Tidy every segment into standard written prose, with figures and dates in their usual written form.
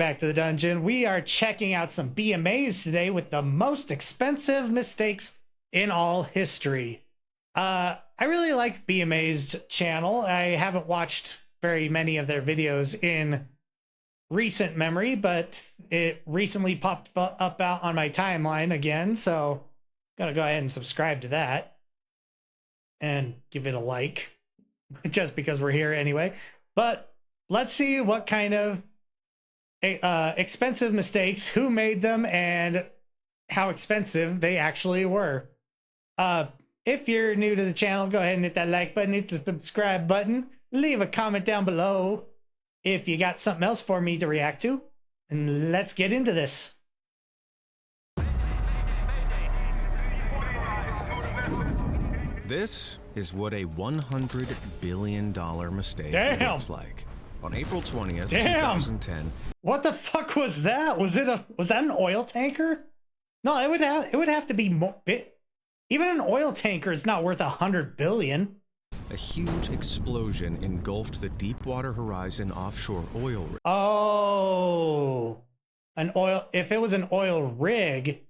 back to the dungeon. We are checking out some BMAs today with the most expensive mistakes in all history. I really like BMA's channel. I haven't watched very many of their videos in recent memory, but it recently popped up out on my timeline again, so I'm gonna go ahead and subscribe to that and give it a like just because we're here anyway. But let's see what kind of expensive mistakes, who made them, and how expensive they actually were. If you're new to the channel, go ahead and hit that like button, hit the subscribe button, leave a comment down below if you got something else for me to react to, and let's get into this. This is what a $100 billion mistake looks like. On April 20th, 2010. What the fuck was that? Was that an oil tanker? No, it would have to be more. Even an oil tanker is not worth $100 billion. A huge explosion engulfed the Deepwater Horizon offshore oil rig. Oh, if it was an oil rig,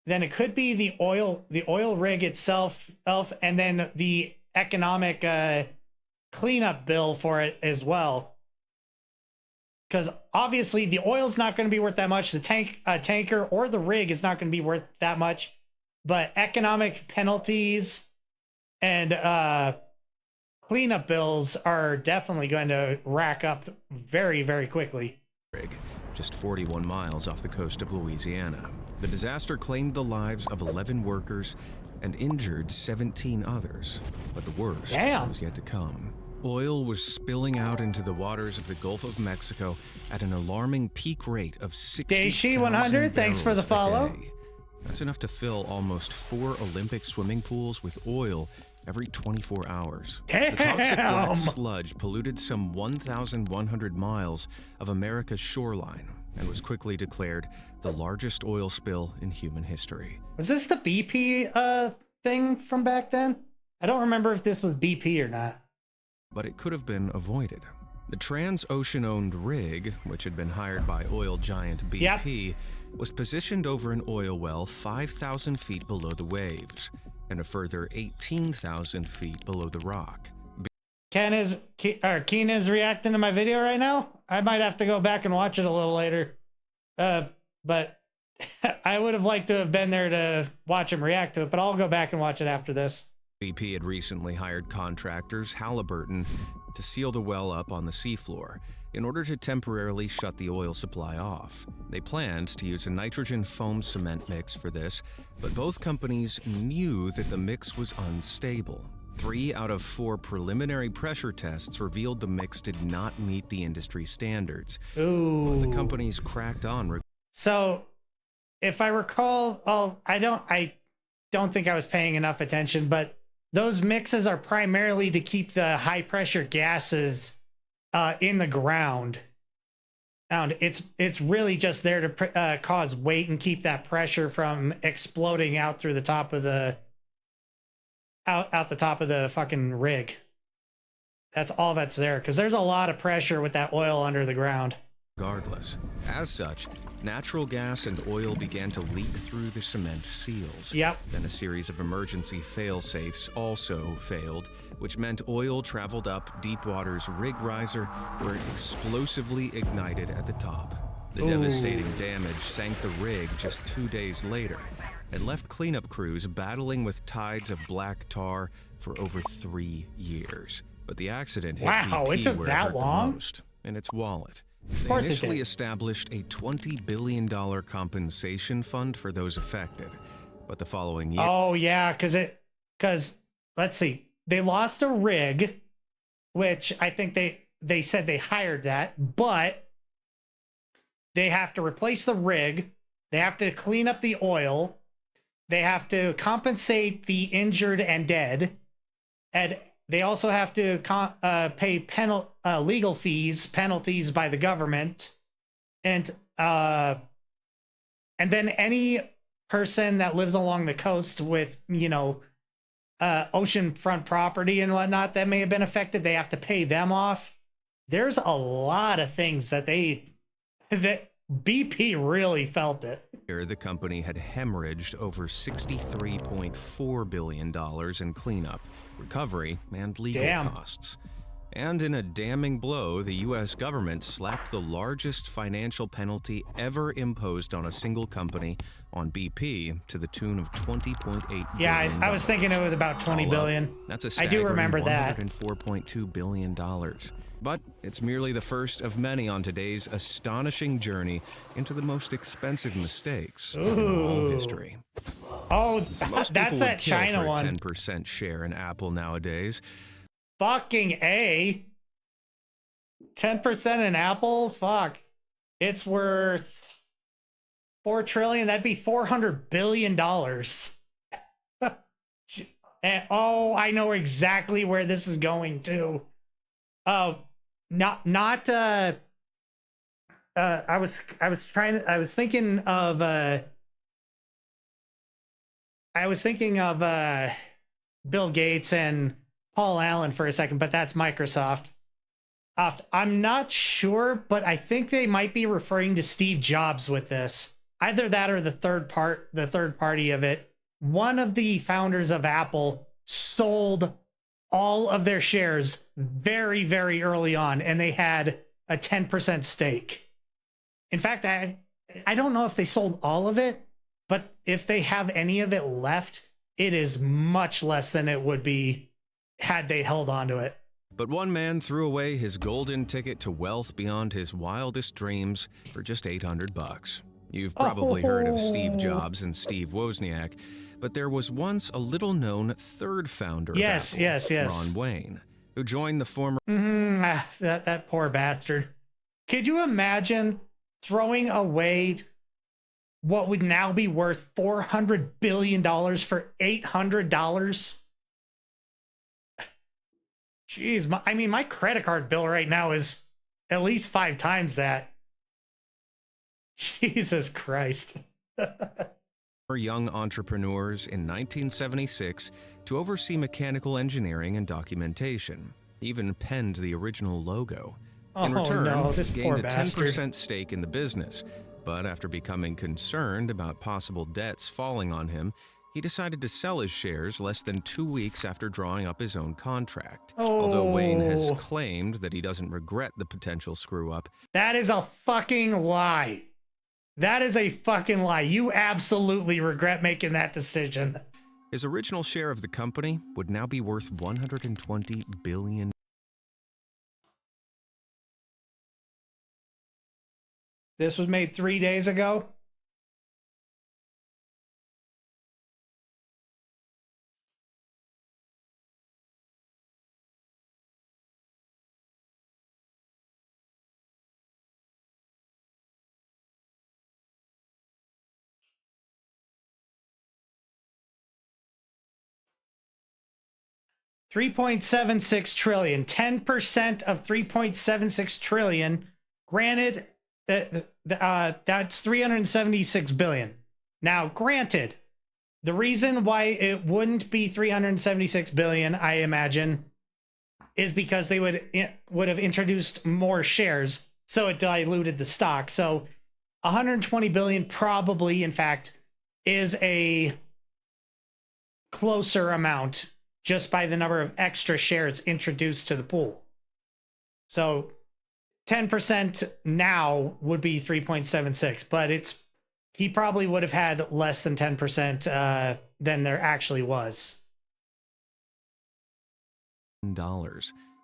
then it could be the oil rig itself, and then the economic cleanup bill for it as well. Because obviously the oil's not going to be worth that much. The tanker or the rig is not going to be worth that much, but economic penalties and cleanup bills are definitely going to rack up very, very quickly. Just 41 miles off the coast of Louisiana. The disaster claimed the lives of 11 workers and injured 17 others, but the worst was yet to come. Oil was spilling out into the waters of the Gulf of Mexico at an alarming peak rate of 60,000 thanks for the follow. That's enough to fill almost 4 Olympic swimming pools with oil every 24 hours. The toxic black sludge polluted some 1,100 miles of America's shoreline and was quickly declared the largest oil spill in human history. Was this the BP thing from back then? I don't remember if this was BP or not. But it could have been avoided. The Transocean-owned rig, which had been hired by oil giant BP, was positioned over an oil well 5,000 feet below the waves and a further 18,000 feet below the rock. Keen is reacting to my video right now. I might have to go back and watch it a little later. But I would have liked to have been there to watch him react to it, but I'll go back and watch it after this. BP had recently hired contractors Halliburton to seal the well up on the seafloor in order to temporarily shut the oil supply off. They planned to use a nitrogen foam cement mix for this, but both companies knew that the mix was unstable. 3 out of 4 preliminary pressure tests revealed the mix did not meet the industry standards. Ooh. But the companies cracked on. So, if I recall, I don't think I was paying enough attention, but those mixes are primarily to keep the high pressure gases in the ground. And it's really just there to cause weight and keep that pressure from exploding out through the top of the out the top of the fucking rig. That's all that's there, because there's a lot of pressure with that oil under the ground. Regardless, as such, natural gas and oil began to leak through the cement seals. Then a series of emergency fail-safes also failed, which meant oil traveled up Deepwater's rig riser, where it explosively ignited at the top. The devastating damage sank the rig just 2 days later and left cleanup crews battling with tides of black tar for over 3 years. But the accident hit BP it took where it hurt the most, in its wallet. They initially established a $20 billion compensation fund for those affected, but the following year... Oh, yeah, because, let's see, they lost a rig, which I think they said they hired that, but they have to replace the rig, they have to clean up the oil, they have to compensate the injured and dead, and they also have to pay legal fees, penalties by the government, and then any person that lives along the coast with, oceanfront property and whatnot that may have been affected, they have to pay them off. there's a lot of things that that BP really felt it. The company had hemorrhaged over $63.4 billion in cleanup, recovery, and legal costs. And in a damning blow, the U.S. government slapped the largest financial penalty ever imposed on a single company on BP to the tune of $20.8 billion. Yeah, I was thinking it was about $20 billion. That's a staggering $104.2 billion. But it's merely the first of many on today's astonishing journey into the most expensive mistakes in all history. Oh, most that's that China for a one. 10% share in Apple nowadays. Fucking A. 10% in Apple? Fuck. It's worth $4 trillion. That'd be $400 billion. And, oh, I know exactly where this is going to. I was thinking of Bill Gates and Paul Allen for a second, but that's Microsoft. I'm not sure, but I think they might be referring to Steve Jobs with this. Either that or the third party of it. One of the founders of Apple sold all of their shares very, very early on, and they had a 10% stake. In fact, I don't know if they sold all of it, but if they have any of it left, it is much less than it would be had they held on to it. But one man threw away his golden ticket to wealth beyond his wildest dreams for just $800. You've probably heard of Steve Jobs and Steve Wozniak, but there was once a little-known third founder of Apple, Ron Wayne, who joined the former... That poor bastard. Could you imagine throwing away what would now be worth $400 billion for $800? Jeez, my credit card bill right now is at least 5 times that. Jesus Christ. Young entrepreneurs in 1976 to oversee mechanical engineering and documentation. He even penned the original logo. In return, gained a 10% stake in the business, but after becoming concerned about possible debts falling on him, he decided to sell his shares less than 2 weeks after drawing up his own contract. Although Wayne has claimed that he doesn't regret the potential screw-up. That is a fucking lie. That is a fucking lie. You absolutely regret making that decision. His original share of the company would now be worth $120 billion. This was made 3 days ago. $3.76 trillion. 10% of $3.76 trillion. Granted, that's $376 billion. Now, granted, the reason why it wouldn't be $376 billion, I imagine, is because they would have introduced more shares, so it diluted the stock. So, $120 billion probably, in fact, is a closer amount just by the number of extra shares introduced to the pool. So 10% now would be 3.76, but he probably would have had less than 10% than there actually was.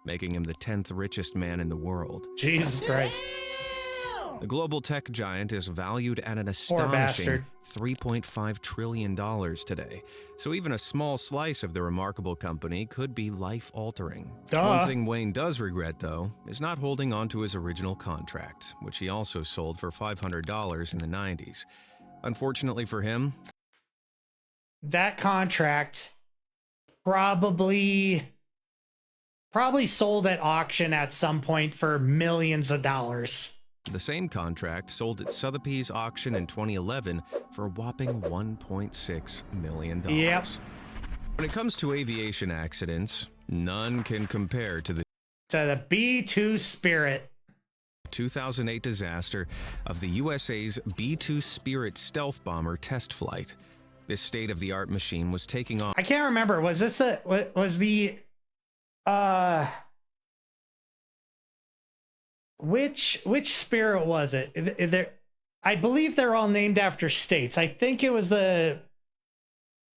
Making him the 10th richest man in the world. Jesus Christ. The global tech giant is valued at an astonishing $3.5 trillion today. So even a small slice of the remarkable company could be life-altering. One thing Wayne does regret, though, is not holding on to his original contract, which he also sold for $500 in the 90s. Unfortunately for him, that contract probably sold at auction at some point for millions of dollars. The same contract sold at Sotheby's auction in 2011 for a whopping $1.6 million. Yep. When it comes to aviation accidents, none can compare to the to the B-2 Spirit. 2008 disaster of the USA's B-2 Spirit stealth bomber test flight. This state-of-the-art machine was taking off. I can't remember. Was this which Spirit was it? I believe they're all named after states. I think it was I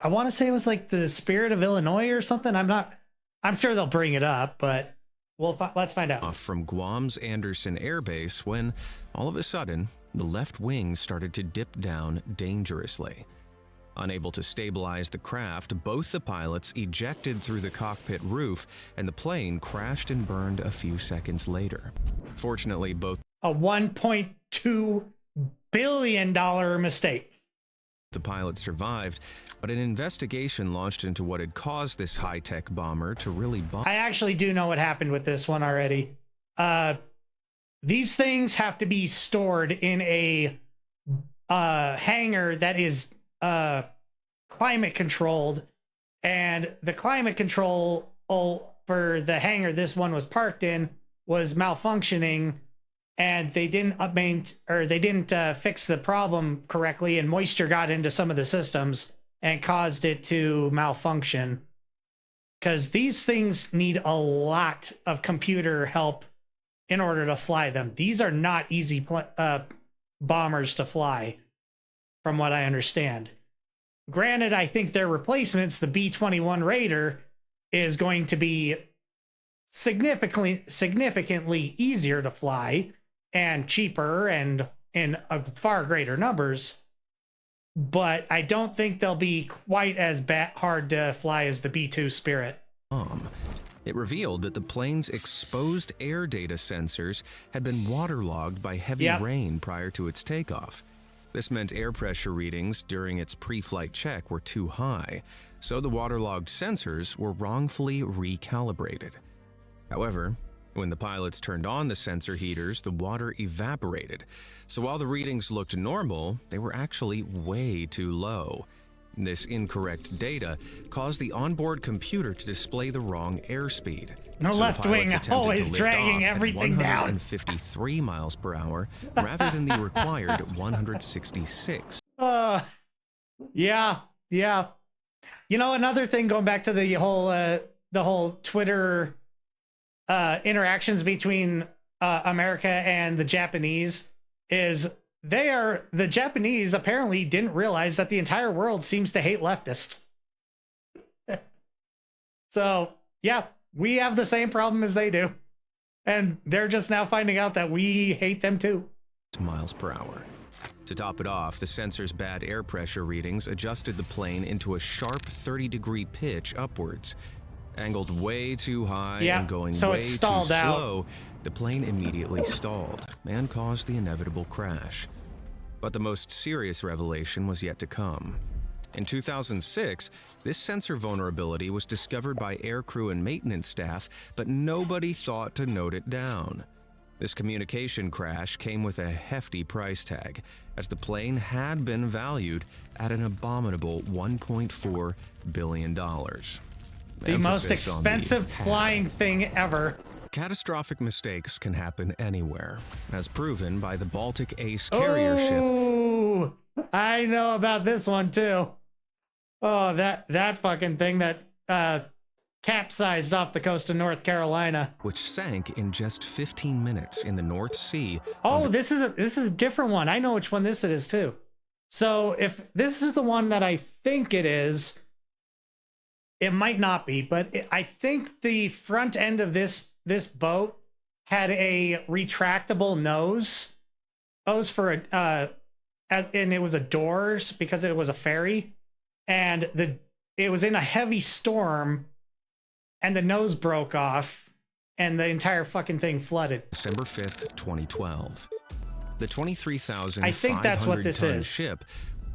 want to say it was like the Spirit of Illinois or something. I'm sure they'll bring it up, but let's find out. From Guam's Andersen Air Base when, all of a sudden, the left wing started to dip down dangerously. Unable to stabilize the craft, both the pilots ejected through the cockpit roof, and the plane crashed and burned a few seconds later. Fortunately, both a $1.2 billion mistake. The pilots survived, but an investigation launched into what had caused this high-tech bomber to really bomb. I actually do know what happened with this one already. These things have to be stored in a hangar that is climate controlled, and the climate control for the hangar this one was parked in was malfunctioning, and they didn't fix the problem correctly, and moisture got into some of the systems and caused it to malfunction. Because these things need a lot of computer help in order to fly them. These are not easy bombers to fly, from what I understand. Granted, I think their replacements, the B-21 Raider, is going to be significantly easier to fly and cheaper and in far greater numbers. But I don't think they'll be quite as hard to fly as the B-2 Spirit. It revealed that the plane's exposed air data sensors had been waterlogged by heavy rain prior to its takeoff. This meant air pressure readings during its pre-flight check were too high, so the waterlogged sensors were wrongfully recalibrated. However, when the pilots turned on the sensor heaters, the water evaporated. So while the readings looked normal, they were actually way too low. This incorrect data caused the onboard computer to display the wrong airspeed. The left wing always dragging everything down. 153 miles per hour rather than the required 166. Yeah. You know, another thing, going back to the whole Twitter interactions between America and the Japanese, is the Japanese apparently didn't realize that the entire world seems to hate leftists. So yeah, we have the same problem as they do, and they're just now finding out that we hate them too. Miles per hour. To top it off, the sensor's bad air pressure readings adjusted the plane into a sharp 30-degree pitch upwards. Angled way too high and going way too slow, the plane immediately stalled and caused the inevitable crash. But the most serious revelation was yet to come. In 2006, this sensor vulnerability was discovered by aircrew and maintenance staff, but nobody thought to note it down. This communication crash came with a hefty price tag, as the plane had been valued at an abominable $1.4 billion. The most expensive flying thing ever. Catastrophic mistakes can happen anywhere, as proven by the Baltic Ace carrier ship. I know about this one too. Oh, that fucking thing that capsized off the coast of North Carolina, which sank in just 15 minutes in the North Sea. Oh, this is a different one. I know which one this is too. So if this is the one that I think it is, it might not be, but I think the front end of this boat had a retractable nose for and it was a doors because it was a ferry, and it was in a heavy storm, and the nose broke off, and the entire fucking thing flooded. December 5th, 2012. The 23,500-ton ship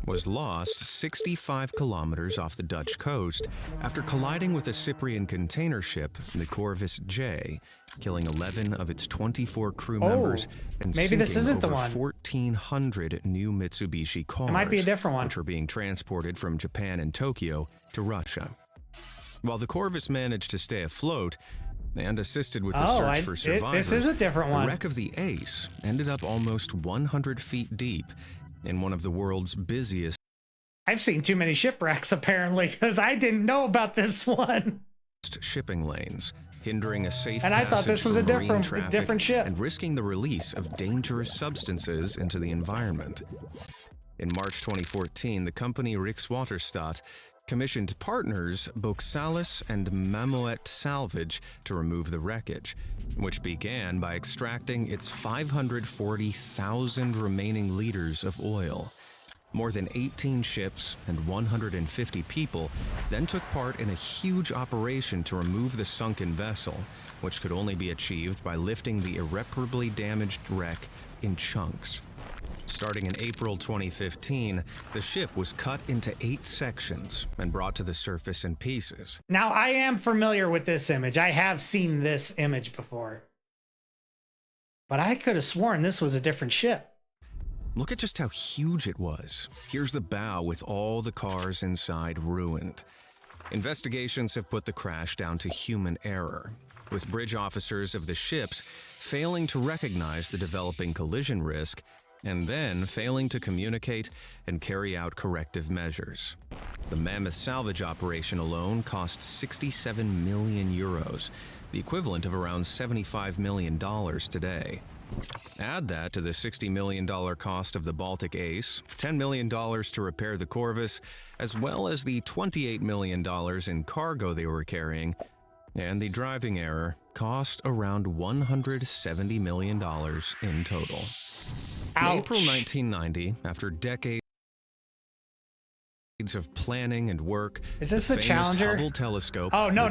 was lost 65 kilometers off the Dutch coast after colliding with a Cyprian container ship, the Corvus J, killing 11 of its 24 crew members and sinking over 1,400 new Mitsubishi cars, it might be a different one, which were being transported from Japan and Tokyo to Russia. While the Corvus managed to stay afloat, and assisted with the search for survivors. This is a different one. The wreck of the Ace ended up almost 100 feet deep in one of the world's busiest. I've seen too many shipwrecks, apparently, because I didn't know about this one. Shipping lanes, hindering a safe and I thought this was a different ship. And risking the release of dangerous substances into the environment. In March 2014, the company Rikswaterstaat commissioned partners Boxalis and Mamoet Salvage to remove the wreckage, which began by extracting its 540,000 remaining liters of oil. More than 18 ships and 150 people then took part in a huge operation to remove the sunken vessel, which could only be achieved by lifting the irreparably damaged wreck in chunks. Starting in April 2015, the ship was cut into 8 sections and brought to the surface in pieces. Now, I am familiar with this image. I have seen this image before. But I could have sworn this was a different ship. Look at just how huge it was. Here's the bow with all the cars inside ruined. Investigations have put the crash down to human error, with bridge officers of the ships failing to recognize the developing collision risk and then failing to communicate and carry out corrective measures. The Mammoth salvage operation alone cost 67 million euros, the equivalent of around $75 million today. Add that to the $60 million cost of the Baltic Ace, $10 million to repair the Corvus, as well as the $28 million in cargo they were carrying, and the driving error cost around $170 million in total. In April 1990, after decades of planning and work, is this the Challenger? Hubble telescope. Oh, no.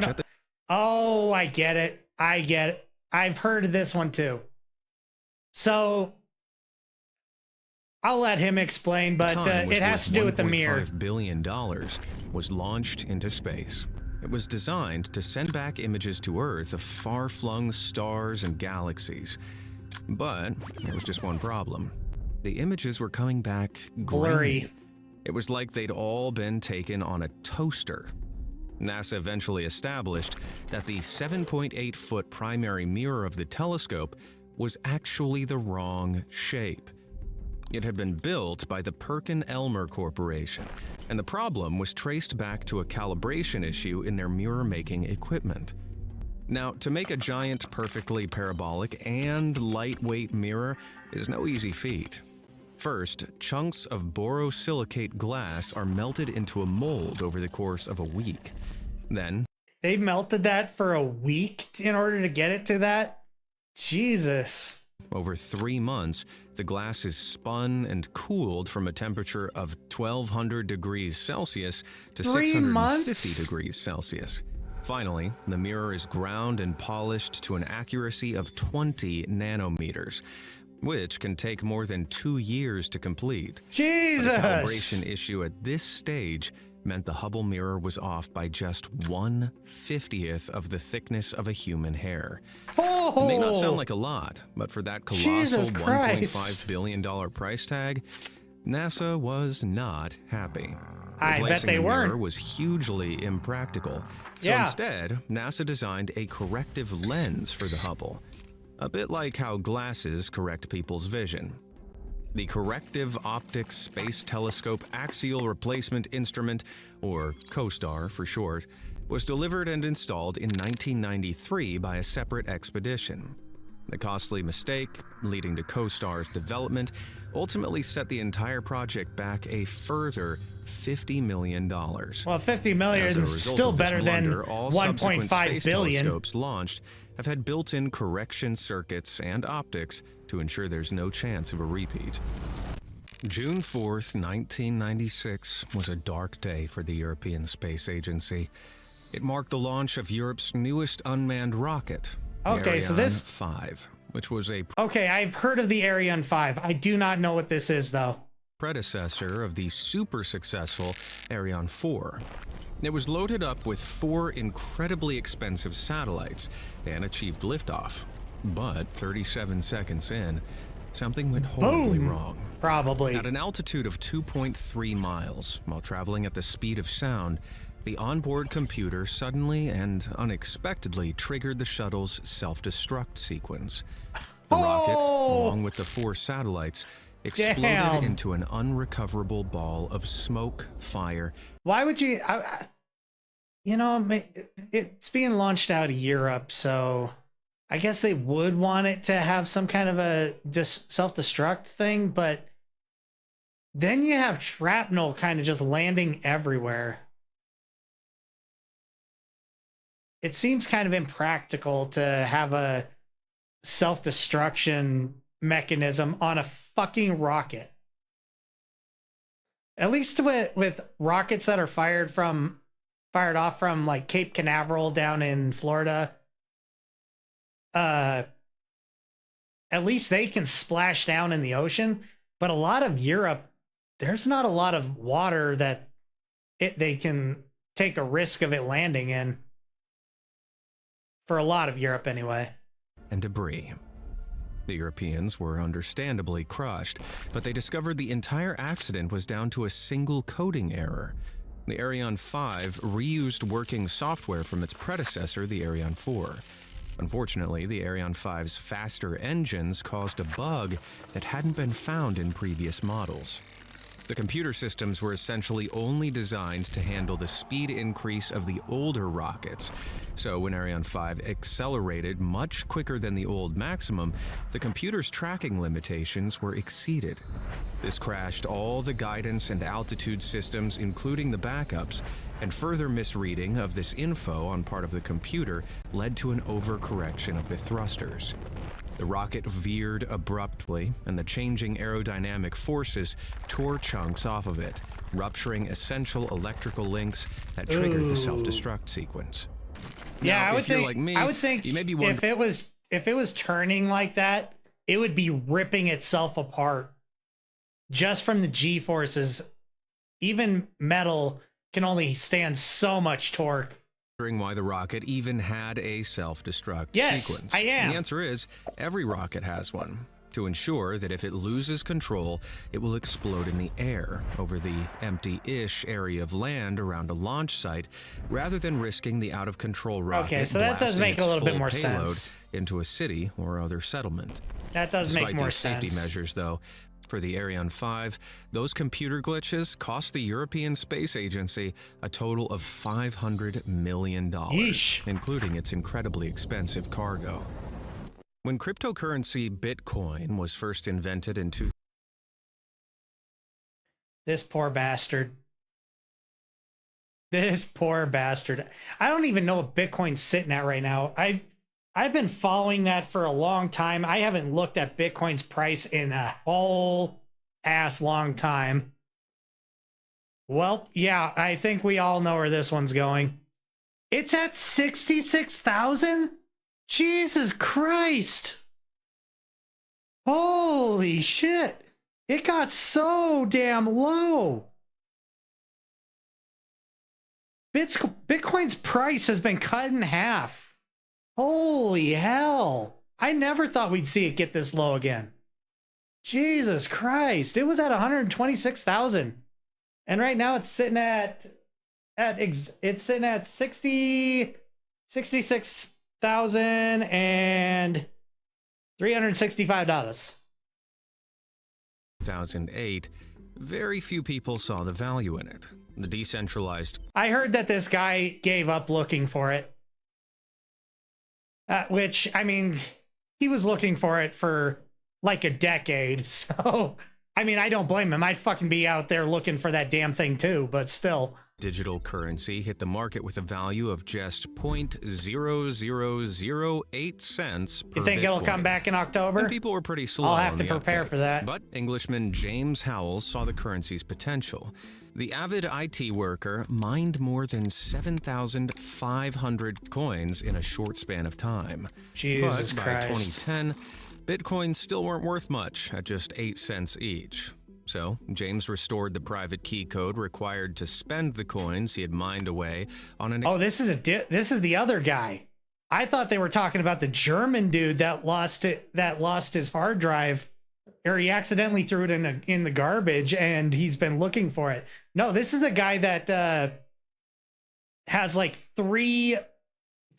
Oh, I get it. I've heard of this one too. So I'll let him explain, but it has to do with the mirror. $1.5 billion was launched into space. It was designed to send back images to Earth of far-flung stars and galaxies. But there was just one problem. The images were coming back blurry. It was like they'd all been taken on a toaster. NASA eventually established that the 7.8-foot primary mirror of the telescope was actually the wrong shape. It had been built by the Perkin-Elmer Corporation, and the problem was traced back to a calibration issue in their mirror-making equipment. Now, to make a giant, perfectly parabolic and lightweight mirror is no easy feat. First, chunks of borosilicate glass are melted into a mold over the course of a week. Then, they melted that for a week in order to get it to that? Jesus. Over 3 months, the glass is spun and cooled from a temperature of 1200 degrees Celsius to 650 degrees Celsius. Finally, the mirror is ground and polished to an accuracy of 20 nanometers, which can take more than 2 years to complete. Jesus! But a calibration issue at this stage meant the Hubble mirror was off by just 1/50th of the thickness of a human hair. Oh! It may not sound like a lot, but for that colossal $1.5 billion price tag, NASA was not happy. I bet they weren't. The mirror was hugely impractical. So instead, NASA designed a corrective lens for the Hubble, a bit like how glasses correct people's vision. The Corrective Optics Space Telescope Axial Replacement Instrument, or COSTAR for short, was delivered and installed in 1993 by a separate expedition. The costly mistake, leading to COSTAR's development, ultimately set the entire project back a further $50 million. Well, $50 million is still better than $1.5 billion. Telescopes launched have had built-in correction circuits and optics to ensure there's no chance of a repeat. June 4th, 1996 was a dark day for the European Space Agency. It marked the launch of Europe's newest unmanned rocket, Ariane 5, which was a I've heard of the Ariane 5. I do not know what this is, though. Predecessor of the super successful Ariane 4. It was loaded up with 4 incredibly expensive satellites and achieved liftoff. But 37 seconds in, something went horribly wrong. Probably. At an altitude of 2.3 miles, while traveling at the speed of sound, the onboard computer suddenly and unexpectedly triggered the shuttle's self-destruct sequence. The rocket, along with the 4 satellites, exploded into an unrecoverable ball of smoke, fire. Why would you... you know, it's being launched out of Europe, so I guess they would want it to have some kind of a self-destruct thing, but then you have shrapnel kind of just landing everywhere. It seems kind of impractical to have a self-destruction mechanism on a fucking rocket. At least with rockets that are fired off from like Cape Canaveral down in Florida, at least they can splash down in the ocean. But a lot of Europe, there's not a lot of water that they can take a risk of it landing in. For a lot of Europe, anyway. And debris. The Europeans were understandably crushed, but they discovered the entire accident was down to a single coding error. The Ariane 5 reused working software from its predecessor, the Ariane 4. Unfortunately, the Ariane 5's faster engines caused a bug that hadn't been found in previous models. The computer systems were essentially only designed to handle the speed increase of the older rockets. So when Ariane 5 accelerated much quicker than the old maximum, the computer's tracking limitations were exceeded. This crashed all the guidance and altitude systems, including the backups, and further misreading of this info on part of the computer led to an overcorrection of the thrusters. The rocket veered abruptly, and the changing aerodynamic forces tore chunks off of it, rupturing essential electrical links that triggered the self-destruct sequence. Yeah, now, I would think you may be if it was turning like that, it would be ripping itself apart just from the G-forces. Even metal can only stand so much torque. Why the rocket even had a self-destruct sequence. I am. The answer is every rocket has one, to ensure that if it loses control, it will explode in the air over the empty-ish area of land around a launch site, rather than risking the out-of-control rocket so that does make a little bit more sense into a city or other settlement. That does make more sense. Despite these safety measures, though, for the Ariane 5, those computer glitches cost the European Space Agency a total of $500 million, including its incredibly expensive cargo. When cryptocurrency Bitcoin was first invented in This poor bastard. This poor bastard. I don't even know what Bitcoin's sitting at right now. I've been following that for a long time. I haven't looked at Bitcoin's price in a whole ass long time. Well, yeah, I think we all know where this one's going. It's at 66,000? Jesus Christ. Holy shit. It got so damn low. Bitcoin's price has been cut in half. Holy hell. I never thought we'd see it get this low again. Jesus Christ. It was at 126,000. And right now it's sitting at 66,365. 2008, very few people saw the value in it. The decentralized... I heard that this guy gave up looking for it. Which, I mean, he was looking for it for like a decade. So, I mean, I don't blame him. I'd fucking be out there looking for that damn thing too, but still. Digital currency hit the market with a value of just 0.0008 cents per You think Bitcoin. It'll come back in October? And people were pretty slow. I'll have to prepare uptake. for that. But Englishman James Howells saw the currency's potential. The avid IT worker mined more than 7,500 coins in a short span of time. Jesus but Christ. By 2010, Bitcoins still weren't worth much at just 8 cents each. So, James restored the private key code required to spend the coins he had mined away on an... Oh, this is the other guy. I thought they were talking about the German dude that lost his hard drive, or he accidentally threw it in the garbage and he's been looking for it. No, this is the guy that has like three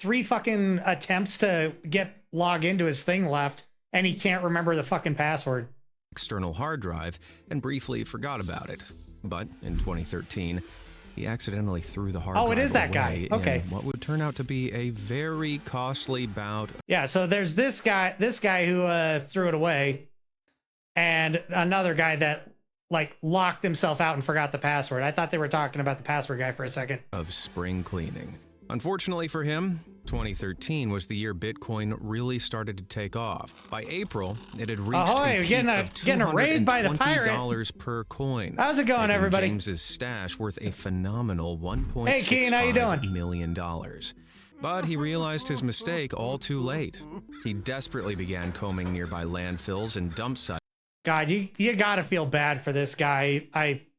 fucking attempts to log into his thing left, and he can't remember the fucking password. External hard drive and briefly forgot about it. But in 2013, he accidentally threw the hard drive away. Oh, it is that guy. Okay. In what would turn out to be a very costly bout. Yeah, so there's this guy who threw it away, and another guy that like locked himself out and forgot the password. I thought they were talking about the password guy for a second. Of spring cleaning. Unfortunately for him, 2013 was the year Bitcoin really started to take off. By April, it had reached a peak of $220 per coin. How's it going, everybody? James's stash worth a phenomenal $1.65 million. But he realized his mistake all too late. He desperately began combing nearby landfills and dump sites. God, you gotta feel bad for this guy.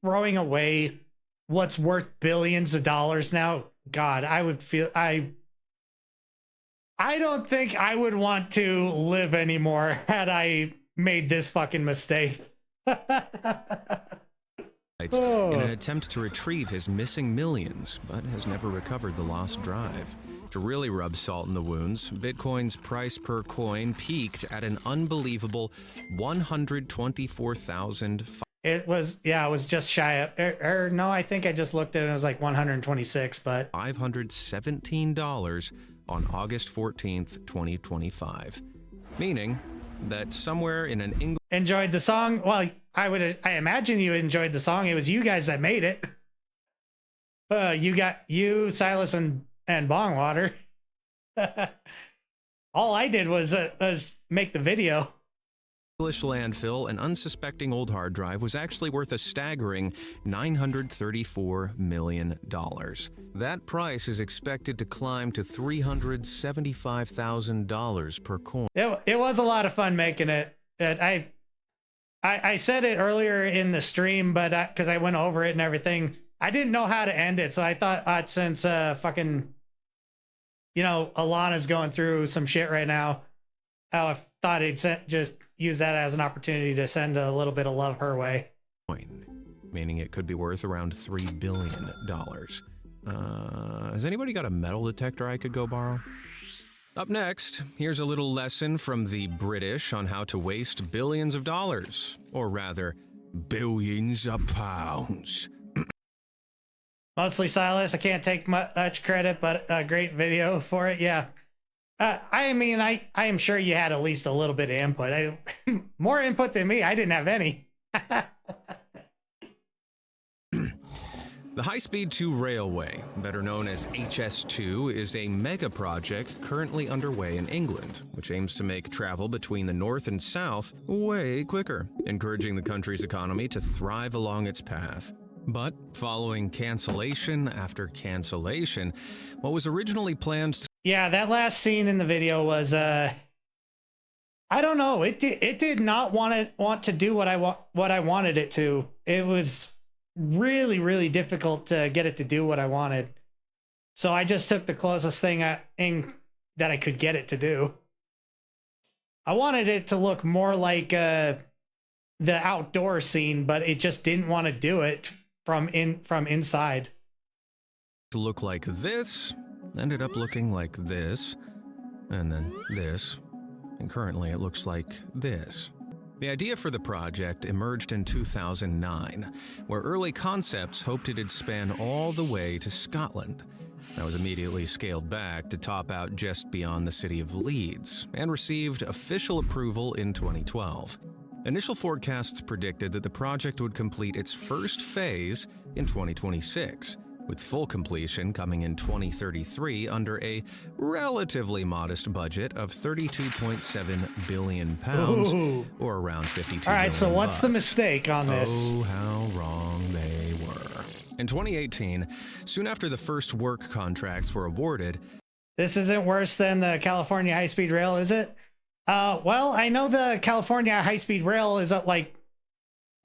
Throwing away what's worth billions of dollars now. God, I would feel I don't think I would want to live anymore had I made this fucking mistake. In an attempt to retrieve his missing millions, but has never recovered the lost drive. To really rub salt in the wounds, Bitcoin's price per coin peaked at an unbelievable 124,000. It was just shy of, no, I think I just looked at it, it was like 126, but $517 on August 14th, 2025. Meaning that somewhere in an English... Enjoyed the song? Well, I imagine you enjoyed the song. It was you guys that made it. You, Silas, and Bongwater. All I did was make the video. English landfill, an unsuspecting old hard drive, was actually worth a staggering $934 million. That price is expected to climb to $375,000 per coin. It was a lot of fun making it. I said it earlier in the stream, but because I went over it and everything, I didn't know how to end it. So I thought since fucking, Alana's going through some shit right now, I thought I'd just use that as an opportunity to send a little bit of love her way. Meaning it could be worth around $3 billion. Has anybody got a metal detector I could go borrow? Up next, here's a little lesson from the British on how to waste billions of dollars, or rather, billions of pounds. Mostly Silas. I can't take much credit, but a great video for it. Yeah. I mean, I am sure you had at least a little bit of input. More input than me. I didn't have any. The High-Speed 2 Railway, better known as HS2, is a mega project currently underway in England, which aims to make travel between the north and south way quicker, encouraging the country's economy to thrive along its path. But following cancellation after cancellation, what was originally planned to... Yeah, that last scene in the video was, I don't know. It did not want to do what I wanted it to. It was really, really difficult to get it to do what I wanted. So I just took the closest thing that I could get it to do. I wanted it to look more like the outdoor scene, but it just didn't want to do it from inside. To look like this, ended up looking like this, and then this, and currently it looks like this. The idea for the project emerged in 2009, where early concepts hoped it'd span all the way to Scotland. That was immediately scaled back to top out just beyond the city of Leeds, and received official approval in 2012. Initial forecasts predicted that the project would complete its first phase in 2026, with full completion coming in 2033 under a relatively modest budget of £32.7 billion, or around 52 All right, billion so what's bucks. the mistake on this? Oh, how wrong they were. In 2018, soon after the first work contracts were awarded... This isn't worse than the California high-speed rail, is it? Well, I know the California high-speed rail is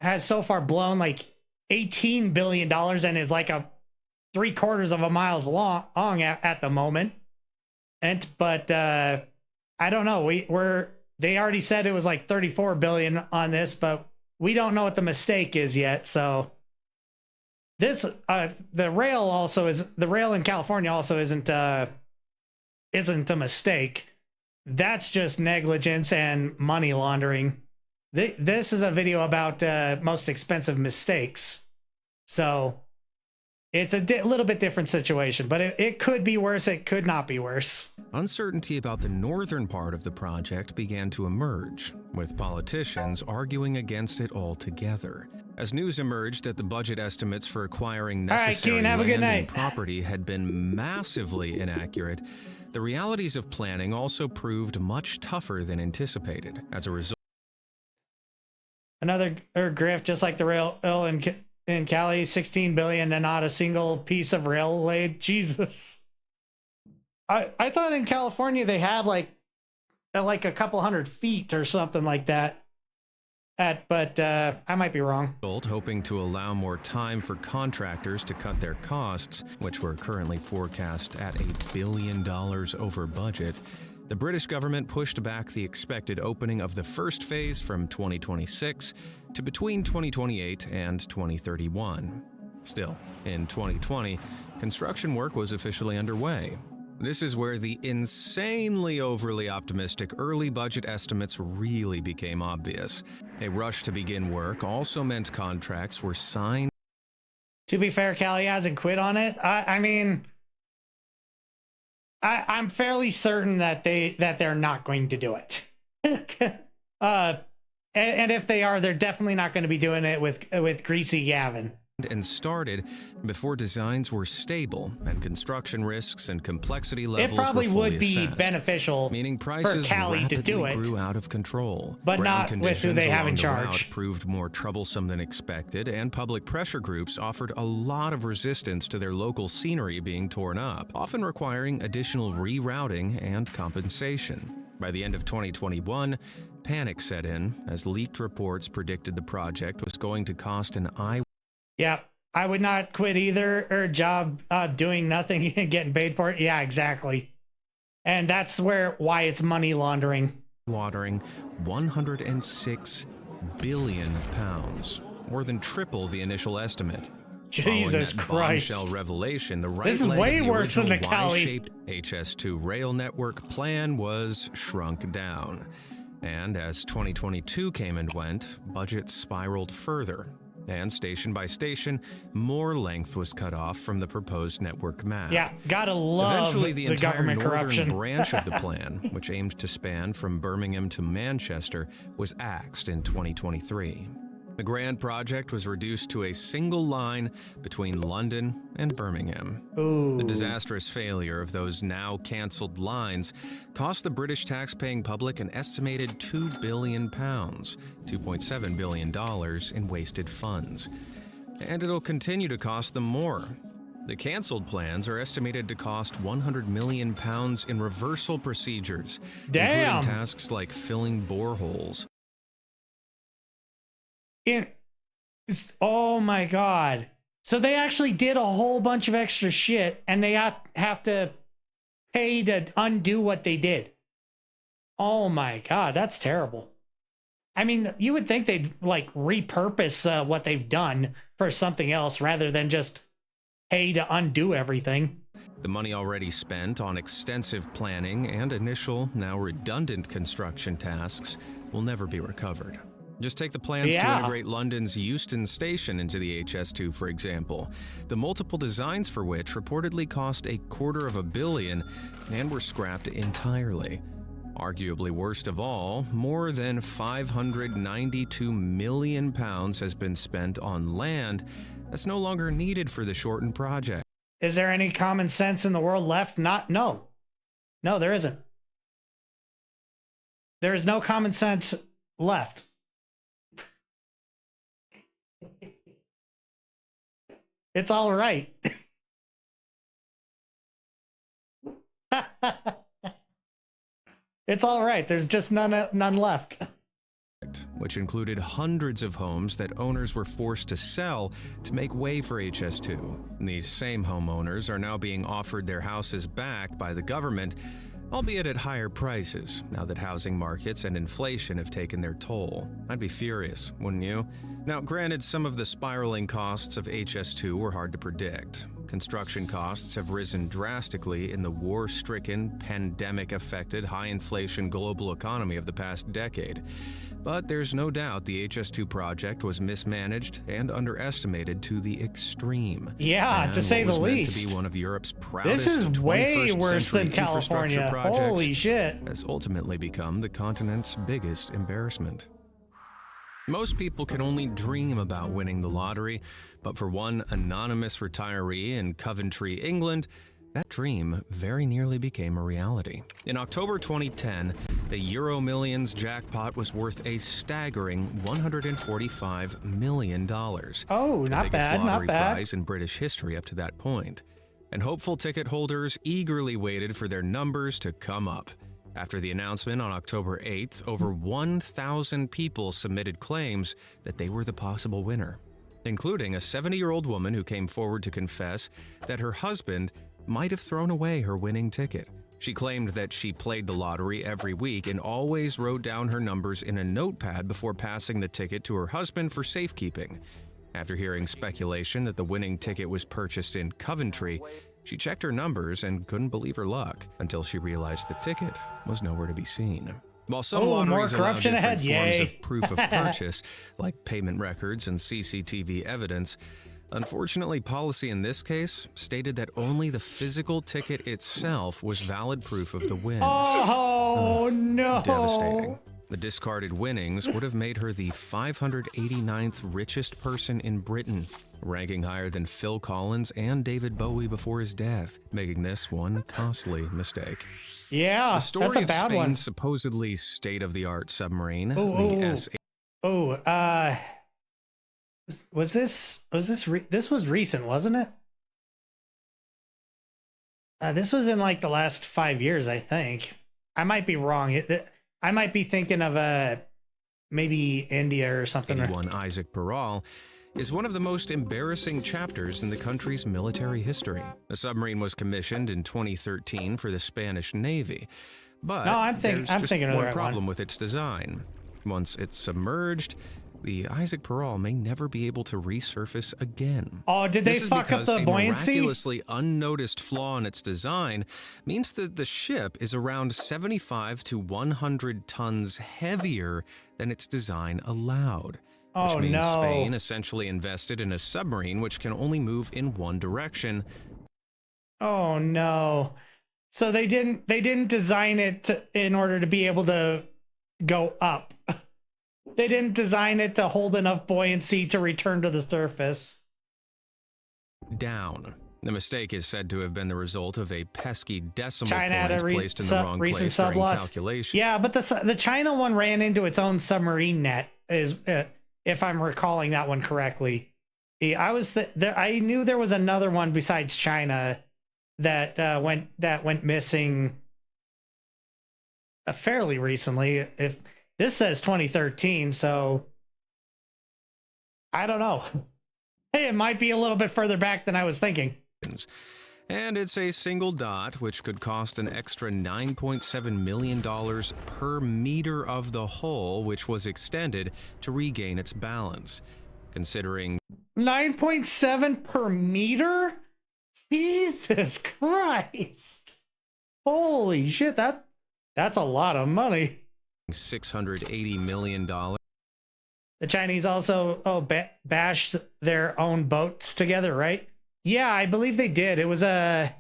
has so far blown like $18 billion and is like a 3/4 of a mile long at the moment. But I don't know. They already said it was like 34 billion on this, but we don't know what the mistake is yet. So the rail in California also isn't a mistake. That's just negligence and money laundering. This is a video about most expensive mistakes. So it's a little bit different situation, but it could be worse. It could not be worse. Uncertainty about the northern part of the project began to emerge, with politicians arguing against it altogether. As news emerged that the budget estimates for acquiring necessary land and property had been massively inaccurate, the realities of planning also proved much tougher than anticipated. As a result, another grift, just like the rail in Cali, $16 billion and not a single piece of rail laid. Jesus. I thought in California they had like a couple 100 feet or something like that. But I might be wrong. Hoping to allow more time for contractors to cut their costs, which were currently forecast at $1 billion over budget, the British government pushed back the expected opening of the first phase from 2026 to between 2028 and 2031. Still, in 2020, construction work was officially underway. This is where the insanely overly optimistic early budget estimates really became obvious. A rush to begin work also meant contracts were signed. To be fair, Cali hasn't quit on it. I mean, I'm fairly certain that they're not going to do it. And if they are, they're definitely not going to be doing it with Greasy Gavin. And started before designs were stable and construction risks and complexity levels were fully assessed. It probably would be beneficial, meaning prices for Cali to do it, grew out of control. But not with who they have in charge. Route proved more troublesome than expected, and public pressure groups offered a lot of resistance to their local scenery being torn up, often requiring additional rerouting and compensation. By the end of 2021, panic set in as leaked reports predicted the project was going to cost an eye. Yeah, I would not quit either, or job doing nothing and getting paid for it. Yeah, exactly. And that's why it's money laundering. Watering 106 billion pounds, more than triple the initial estimate. Jesus Christ. Bombshell revelation, the right this is way worse than the Y-shaped HS2 rail network plan was shrunk down. And as 2022 came and went, budgets spiraled further. And station by station, more length was cut off from the proposed network map. Yeah, gotta love Eventually, the entire government northern corruption. branch of the plan, which aimed to span from Birmingham to Manchester, was axed in 2023. The grand project was reduced to a single line between London and Birmingham. Ooh. The disastrous failure of those now cancelled lines cost the British tax-paying public an estimated £2 billion, $2.7 billion in wasted funds. And it'll continue to cost them more. The cancelled plans are estimated to cost £100 million in reversal procedures, including tasks like filling boreholes. Oh my God. So they actually did a whole bunch of extra shit and they have to pay to undo what they did. Oh my God, that's terrible. I mean, you would think they'd like repurpose what they've done for something else rather than just pay to undo everything. The money already spent on extensive planning and initial, now redundant construction tasks will never be recovered. Just take the plans to integrate London's Euston Station into the HS2, for example, the multiple designs for which reportedly cost $250 million and were scrapped entirely. Arguably worst of all, more than £592 million has been spent on land that's no longer needed for the shortened project. Is there any common sense in the world left? No, there isn't. There is no common sense left. It's all right. It's all right. There's just none left. Which included hundreds of homes that owners were forced to sell to make way for HS2. And these same homeowners are now being offered their houses back by the government, albeit at higher prices now that housing markets and inflation have taken their toll. I'd be furious, wouldn't you? Now, granted, some of the spiraling costs of HS2 were hard to predict. Construction costs have risen drastically in the war-stricken, pandemic-affected, high-inflation global economy of the past decade. But there's no doubt the HS2 project was mismanaged and underestimated to the extreme. Yeah, to say the least. Meant to be one of Europe's proudest this is way worse than California. Holy shit. Has ultimately become the continent's biggest embarrassment. Most people can only dream about winning the lottery, but for one anonymous retiree in Coventry, England, that dream very nearly became a reality. In October 2010, the Euro Millions jackpot was worth a staggering $145 million. Oh, not bad, not bad. Prize in British history up to that point. And hopeful ticket holders eagerly waited for their numbers to come up. After the announcement on October 8th, over 1,000 people submitted claims that they were the possible winner, including a 70-year-old woman who came forward to confess that her husband might have thrown away her winning ticket. She claimed that she played the lottery every week and always wrote down her numbers in a notepad before passing the ticket to her husband for safekeeping. After hearing speculation that the winning ticket was purchased in Coventry, she checked her numbers and couldn't believe her luck until she realized the ticket was nowhere to be seen. While some lotteries allow different forms of proof of purchase, like payment records and CCTV evidence, unfortunately, policy in this case stated that only the physical ticket itself was valid proof of the win. Oh, no. Devastating. The discarded winnings would have made her the 589th richest person in Britain, ranking higher than Phil Collins and David Bowie before his death, making this one costly mistake. Yeah, the story that's a bad of Spain's one. supposedly state-of-the-art submarine, was this recent, wasn't it? This was in like the last 5 years, I think. I might be wrong. I might be thinking of maybe India or something. 81 Isaac Peral is one of the most embarrassing chapters in the country's military history. The submarine was commissioned in 2013 for the Spanish Navy, but there's just one problem with its design. Once it's submerged, the Isaac Peral may never be able to resurface again. Oh, did they fuck up the buoyancy? A miraculously unnoticed flaw in its design means that the ship is around 75 to 100 tons heavier than its design allowed. Which means Spain essentially invested in a submarine which can only move in one direction. Oh no. So they didn't design it in order to be able to go up. They didn't design it to hold enough buoyancy to return to the surface. Down. The mistake is said to have been the result of a pesky decimal point placed in the wrong place during calculation. Yeah, but the China one ran into its own submarine net, if I'm recalling that one correctly. I knew there was another one besides China that went missing fairly recently. If this says 2013, so I don't know. It might be a little bit further back than I was thinking. And it's a single dot, which could cost an extra $9.7 million per meter of the hull, which was extended to regain its balance. Considering 9.7 per meter? Jesus Christ. Holy shit, that's a lot of money. $680 million. The Chinese also bashed their own boats together, right? Yeah, I believe they did. It was I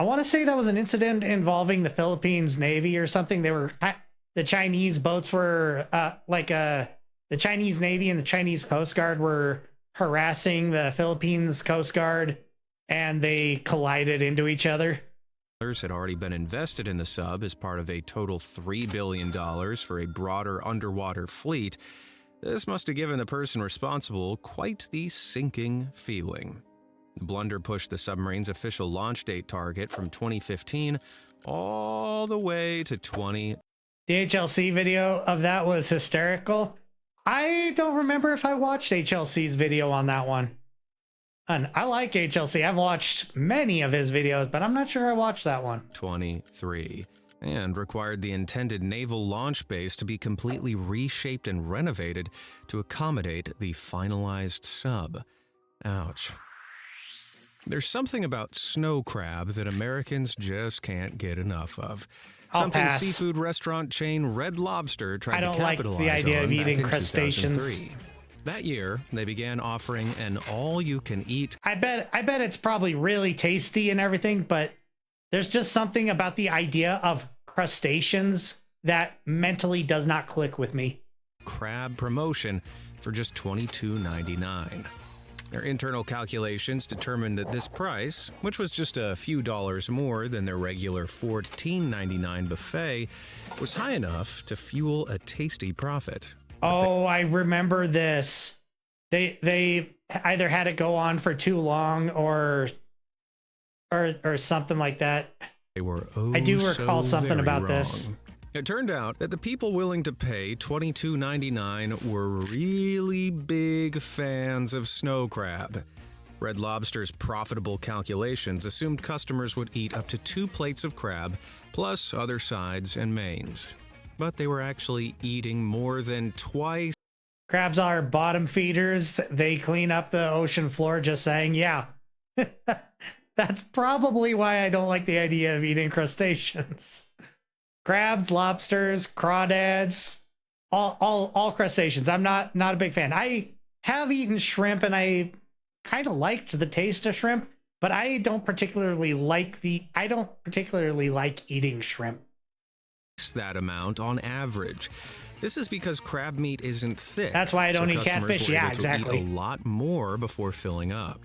want to say that was an incident involving the Philippines Navy or something. The Chinese boats were the Chinese Navy and the Chinese Coast Guard were harassing the Philippines Coast Guard, and they collided into each other. Had already been invested in the sub as part of a total $3 billion for a broader underwater fleet. This must have given the person responsible quite the sinking feeling. The blunder pushed the submarine's official launch date target from 2015 all the way to The HLC video of that was hysterical. I don't remember if I watched HLC's video on that one. And I like HLC. I've watched many of his videos, but I'm not sure I watched that one. 23, and required the intended naval launch base to be completely reshaped and renovated to accommodate the finalized sub. Ouch. There's something about snow crab that Americans just can't get enough of. Something seafood restaurant chain Red Lobster tried to capitalize on the idea of eating back in crustaceans. 2003. That year, they began offering an all-you-can-eat. I bet it's probably really tasty and everything, but there's just something about the idea of crustaceans that mentally does not click with me. Crab promotion for just $22.99. Their internal calculations determined that this price, which was just a few dollars more than their regular $14.99 buffet, was high enough to fuel a tasty profit. Oh, I remember this. They either had it go on for too long or something like that. They were I do recall something about wrong. this. It turned out that the people willing to pay $22.99 were really big fans of snow crab. Red Lobster's profitable calculations assumed customers would eat up to 2 plates of crab, plus other sides and mains. But they were actually eating more than twice. Crabs are bottom feeders. They clean up the ocean floor, just saying, yeah. That's probably why I don't like the idea of eating crustaceans. Crabs, lobsters, crawdads, all crustaceans. I'm not a big fan. I have eaten shrimp and I kind of liked the taste of shrimp, but I don't particularly like eating shrimp. That amount on average. This is because crab meat isn't thick. That's why I don't eat catfish. Yeah, exactly. Eat a lot more before filling up.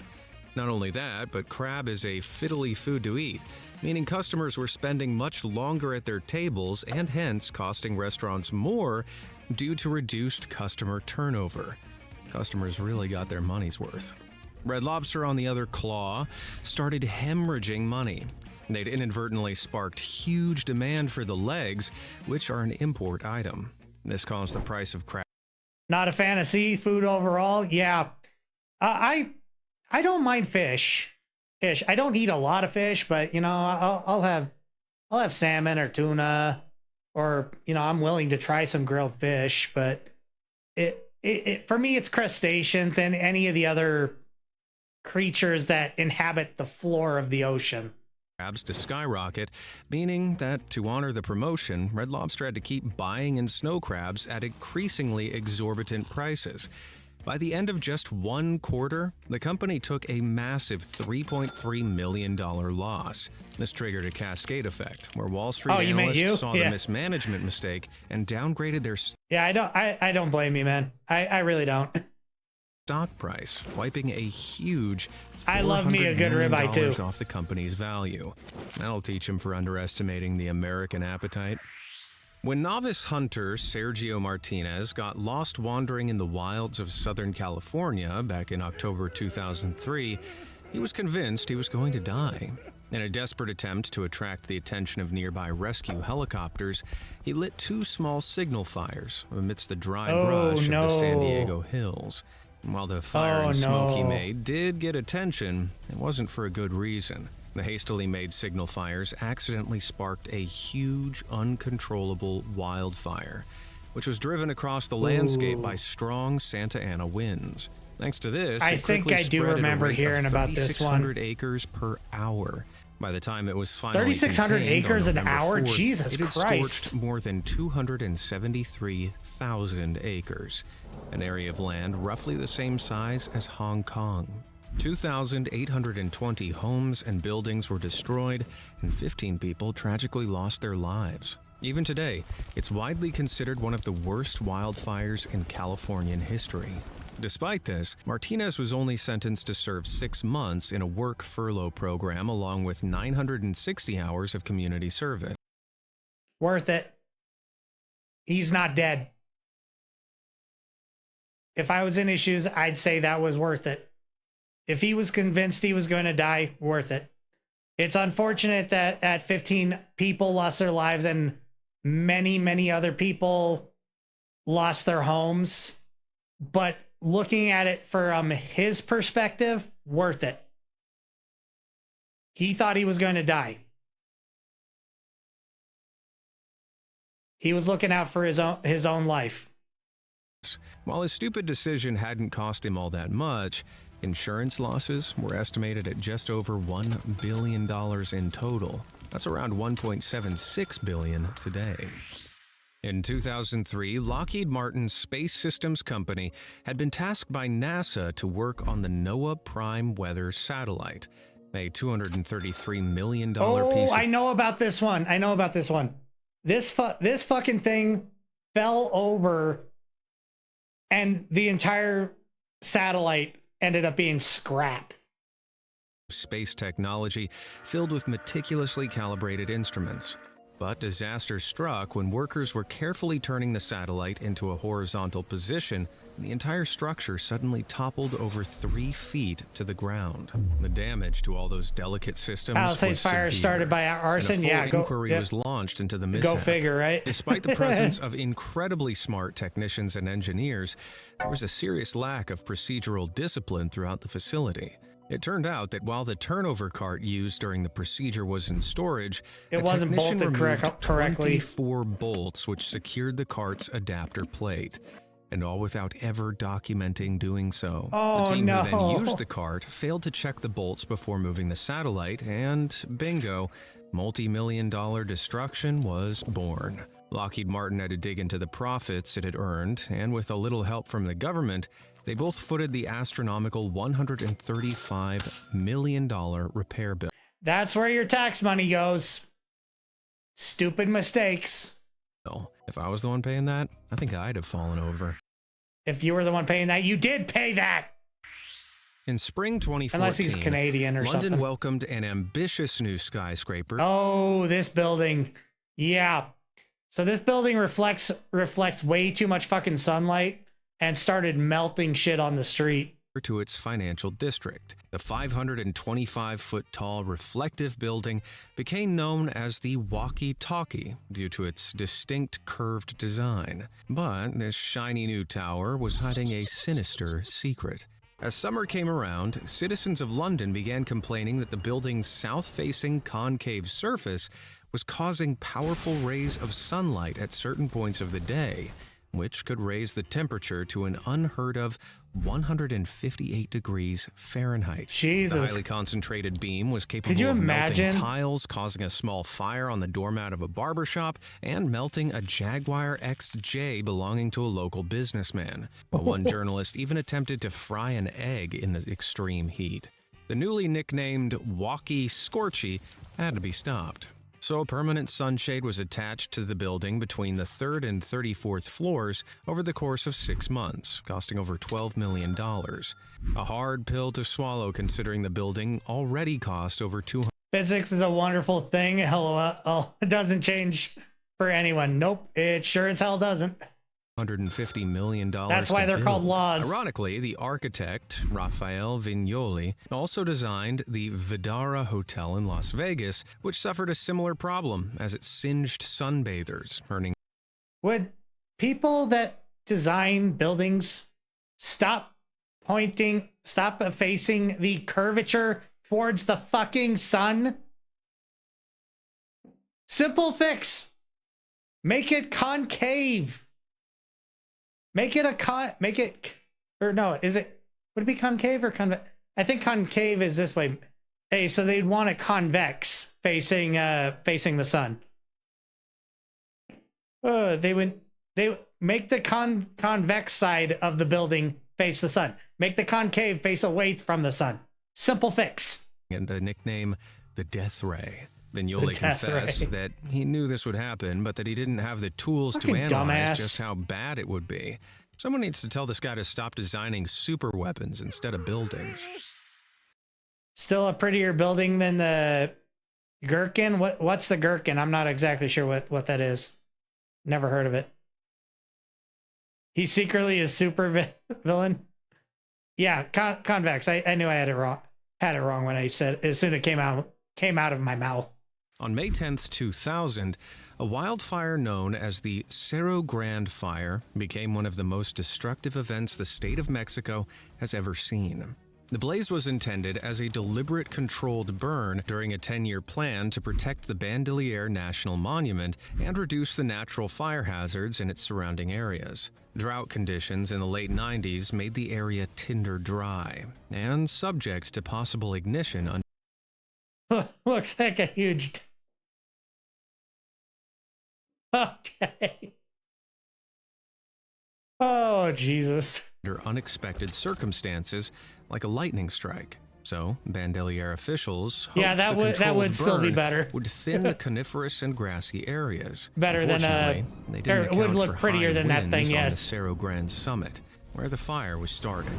Not only that, but crab is a fiddly food to eat, meaning customers were spending much longer at their tables and hence costing restaurants more due to reduced customer turnover. Customers really got their money's worth. Red Lobster, on the other claw, started hemorrhaging money. They'd inadvertently sparked huge demand for the legs, which are an import item. This caused the price of crab. Not a fan of seafood overall. Yeah, I don't mind fish. I don't eat a lot of fish, but you know, I'll have salmon or tuna, or you know, I'm willing to try some grilled fish. But it for me, it's crustaceans and any of the other creatures that inhabit the floor of the ocean. Crabs to skyrocket, meaning that to honor the promotion, Red Lobster had to keep buying in snow crabs at increasingly exorbitant prices. By the end of just 1 quarter, the company took a massive $3.3 million loss. This triggered a cascade effect, where Wall Street analysts saw the mismanagement mistake and downgraded their I don't blame you, man. I really don't. Stock price, wiping a huge I love me a good ribeye too off the company's value. That'll teach him for underestimating the American appetite. When novice hunter Sergio Martinez got lost wandering in the wilds of Southern California back in October 2003, he was convinced he was going to die. In a desperate attempt to attract the attention of nearby rescue helicopters, he lit 2 small signal fires amidst the dry brush of the San Diego hills. While the fire and smoke he made did get attention, it wasn't for a good reason. The hastily made signal fires accidentally sparked a huge, uncontrollable wildfire, which was driven across the landscape by strong Santa Ana winds. Thanks to this, I think I do remember hearing about this one. 3,600 acres per hour. By the time it was finally 3,600 acres an hour? 4th, Jesus it had Christ. scorched more than 273,000 acres, an area of land roughly the same size as Hong Kong. 2,820 homes and buildings were destroyed, and 15 people tragically lost their lives. Even today, it's widely considered one of the worst wildfires in Californian history. Despite this, Martinez was only sentenced to serve 6 months in a work furlough program along with 960 hours of community service. Worth it. He's not dead. If I was in his shoes, I'd say that was worth it. If he was convinced he was going to die, worth it. It's unfortunate that 15 people lost their lives and many, many other people lost their homes. But looking at it from his perspective, worth it. He thought he was going to die. He was looking out for his own life. While his stupid decision hadn't cost him all that much, insurance losses were estimated at just over $1 billion in total. That's around $1.76 billion today. In 2003, Lockheed Martin's Space Systems Company had been tasked by NASA to work on the NOAA Prime Weather Satellite, a $233 million piece of... I know about this one. This fucking thing fell over and the entire satellite ended up being scrap. Space technology filled with meticulously calibrated instruments. But disaster struck when workers were carefully turning the satellite into a horizontal position, and the entire structure suddenly toppled over 3 feet to the ground. The damage to all those delicate systems was fire severe, started by arson. And a full inquiry was launched into the mishap. Go figure, right? Despite the presence of incredibly smart technicians and engineers, there was a serious lack of procedural discipline throughout the facility. It turned out that while the turnover cart used during the procedure was in storage, it wasn't bolted correctly. 24 bolts which secured the cart's adapter plate, and all without ever documenting doing so. Oh, the team no. who then used the cart failed to check the bolts before moving the satellite, and bingo, multi-million-dollar destruction was born. Lockheed Martin had to dig into the profits it had earned, and with a little help from the government, they both footed the astronomical $135 million repair bill. That's where your tax money goes. Stupid mistakes. If I was the one paying that, I think I'd have fallen over. If you were the one paying that, you did pay that. In spring 2014, unless he's Canadian or London something. welcomed an ambitious new skyscraper. Oh, this building. Yeah. So this building reflects way too much fucking sunlight and started melting shit on the street. To its financial district. The 525-foot tall reflective building became known as the Walkie-Talkie due to its distinct curved design. But this shiny new tower was hiding a sinister secret. As summer came around, citizens of London began complaining that the building's south-facing concave surface was causing powerful rays of sunlight at certain points of the day, which could raise the temperature to an unheard of 158 degrees Fahrenheit. Jesus. The highly concentrated beam was capable of melting tiles, causing a small fire on the doormat of a barbershop, and melting a Jaguar XJ belonging to a local businessman. While one journalist even attempted to fry an egg in the extreme heat. The newly nicknamed Walkie Scorchy had to be stopped. So a permanent sunshade was attached to the building between the 3rd and 34th floors over the course of 6 months, costing over $12 million. A hard pill to swallow considering the building already cost over $200 million. Physics is a wonderful thing. Hell, it doesn't change for anyone. Nope, it sure as hell doesn't. $150 million. That's why they're called laws. Ironically, the architect, Raphael Vignoli, also designed the Vdara Hotel in Las Vegas, which suffered a similar problem as it singed sunbathers, earning... Would people that design buildings stop facing the curvature towards the fucking sun? Simple fix. Make it concave. Would it be concave or convex? I think concave is this way. Hey, so they'd want it convex facing the sun. They make the convex side of the building face the sun. Make the concave face away from the sun. Simple fix. And the nickname, the Death Ray. Vignoli confessed that he knew this would happen, but that he didn't have the tools to analyze just how bad it would be. Someone needs to tell this guy to stop designing super weapons instead of buildings. Still a prettier building than the Gherkin? What's the Gherkin? I'm not exactly sure what that is. Never heard of it. He secretly is super villain? Yeah, convex. I knew I had it wrong when I said as soon as it came out of my mouth. On May 10th, 2000, a wildfire known as the Cerro Grande Fire became one of the most destructive events the state of Mexico has ever seen. The blaze was intended as a deliberate controlled burn during a 10-year plan to protect the Bandelier National Monument and reduce the natural fire hazards in its surrounding areas. Drought conditions in the late 90s made the area tinder dry and subject to possible ignition. Looks like a huge... Okay. Oh, Jesus. Under unexpected circumstances, like a lightning strike. So, Bandelier officials hoped that would still be better. Would thin the coniferous and grassy areas. Better than they didn't account would look for prettier high than that winds thing, on yes. the Cerro Grande summit, where the fire was started.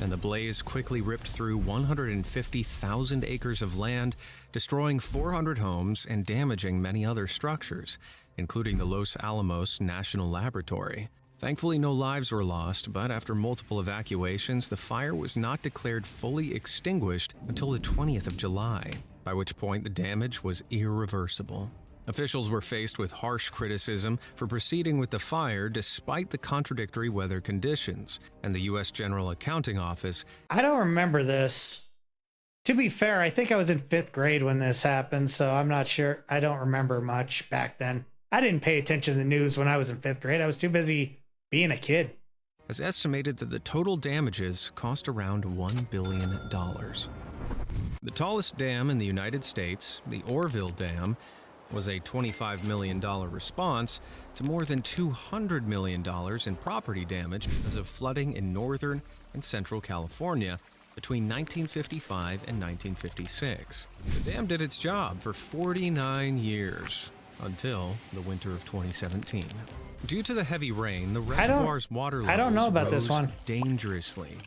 And the blaze quickly ripped through 150,000 acres of land, destroying 400 homes and damaging many other structures, including the Los Alamos National Laboratory. Thankfully, no lives were lost, but after multiple evacuations, the fire was not declared fully extinguished until the 20th of July, by which point the damage was irreversible. Officials were faced with harsh criticism for proceeding with the fire despite the contradictory weather conditions, and the U.S. General Accounting Office... I don't remember this. To be fair, I think I was in 5th grade when this happened, so I'm not sure. I don't remember much back then. I didn't pay attention to the news when I was in 5th grade. I was too busy being a kid. Has estimated that the total damages cost around $1 billion. The tallest dam in the United States, the Oroville Dam, was a $25 million response to more than $200 million in property damage because of flooding in northern and central California between 1955 and 1956. The dam did its job for 49 years, until the winter of 2017. Due to the heavy rain, the reservoir's water levels rose dangerously,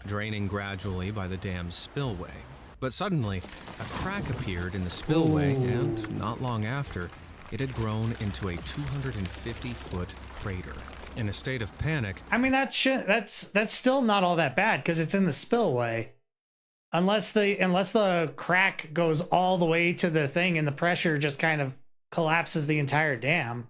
draining gradually by the dam's spillway. But suddenly, a crack appeared in the spillway, and not long after, it had grown into a 250-foot crater. In a state of panic... I mean, that's still not all that bad, because it's in the spillway. Unless the crack goes all the way to the thing and the pressure just kind of collapses the entire dam.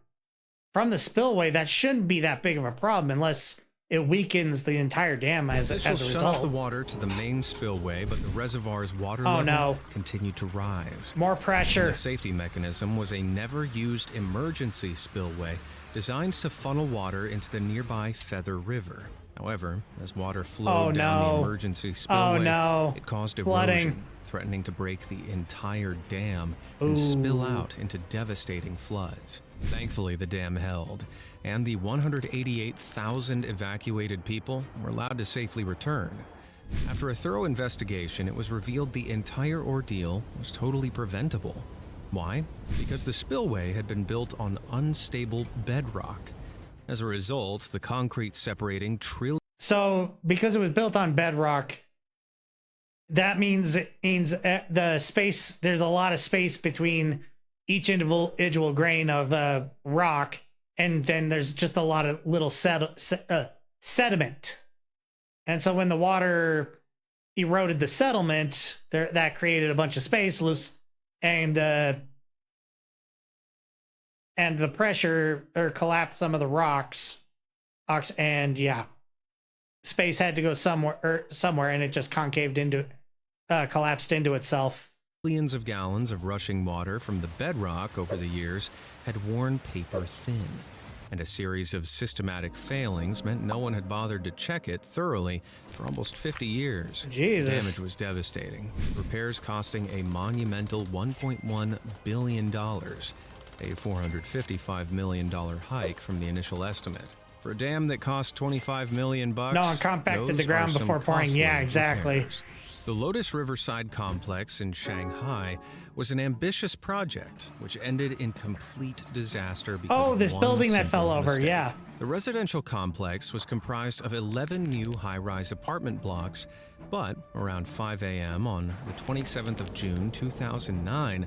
From the spillway, that shouldn't be that big of a problem unless it weakens the entire dam as a result. Shut off the water to the main spillway, but the reservoir's water level continued to rise. More pressure. The safety mechanism was a never-used emergency spillway designed to funnel water into the nearby Feather River. However, as water flowed down the emergency spillway, it caused erosion, threatening to break the entire dam and spill out into devastating floods. Thankfully, the dam held, and the 188,000 evacuated people were allowed to safely return. After a thorough investigation, it was revealed the entire ordeal was totally preventable. Why? Because the spillway had been built on unstable bedrock. As a result, the concrete separating So, because it was built on bedrock, that means the space, there's a lot of space between each individual grain of the rock, and then there's just a lot of little sediment. And so when the water eroded the settlement, that created a bunch of space loose, and the pressure collapsed some of the rocks, and space had to go somewhere, and it just collapsed into itself. Millions of gallons of rushing water from the bedrock over the years had worn paper thin, and a series of systematic failings meant no one had bothered to check it thoroughly for almost 50 years. Jesus. The damage was devastating, repairs costing a monumental $1.1 billion, a $455 million hike from the initial estimate. For a dam that cost $25 million, no, and compacted the ground before pouring. Yeah, exactly. Repairs. The Lotus Riverside Complex in Shanghai was an ambitious project which ended in complete disaster because this building that fell over, mistake. yeah. The residential complex was comprised of 11 new high-rise apartment blocks, but around 5 a.m. on the 27th of June 2009,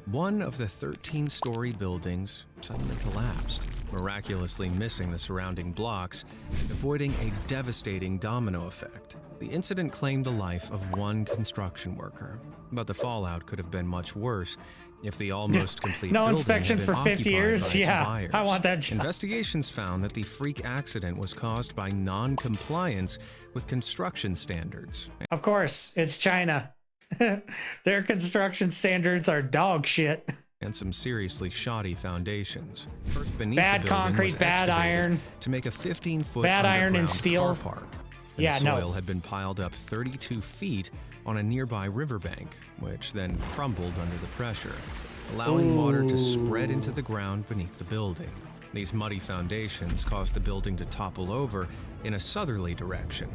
one of the 13-story buildings suddenly collapsed, miraculously missing the surrounding blocks and avoiding a devastating domino effect. The incident claimed the life of one construction worker, but the fallout could have been much worse If the almost complete no building inspection had been for 50 years, by its yeah, buyers. I want that job. Investigations found that the freak accident was caused by non-compliance with construction standards. Of course, it's China. Their construction standards are dog shit. And some seriously shoddy foundations. Earth beneath Bad the building concrete, was bad iron. to make a 15-foot bad iron and underground steel. car park. And Yeah, soil had been piled up 32 feet on a nearby riverbank, which then crumbled under the pressure, allowing water to spread into the ground beneath the building. These muddy foundations caused the building to topple over in a southerly direction,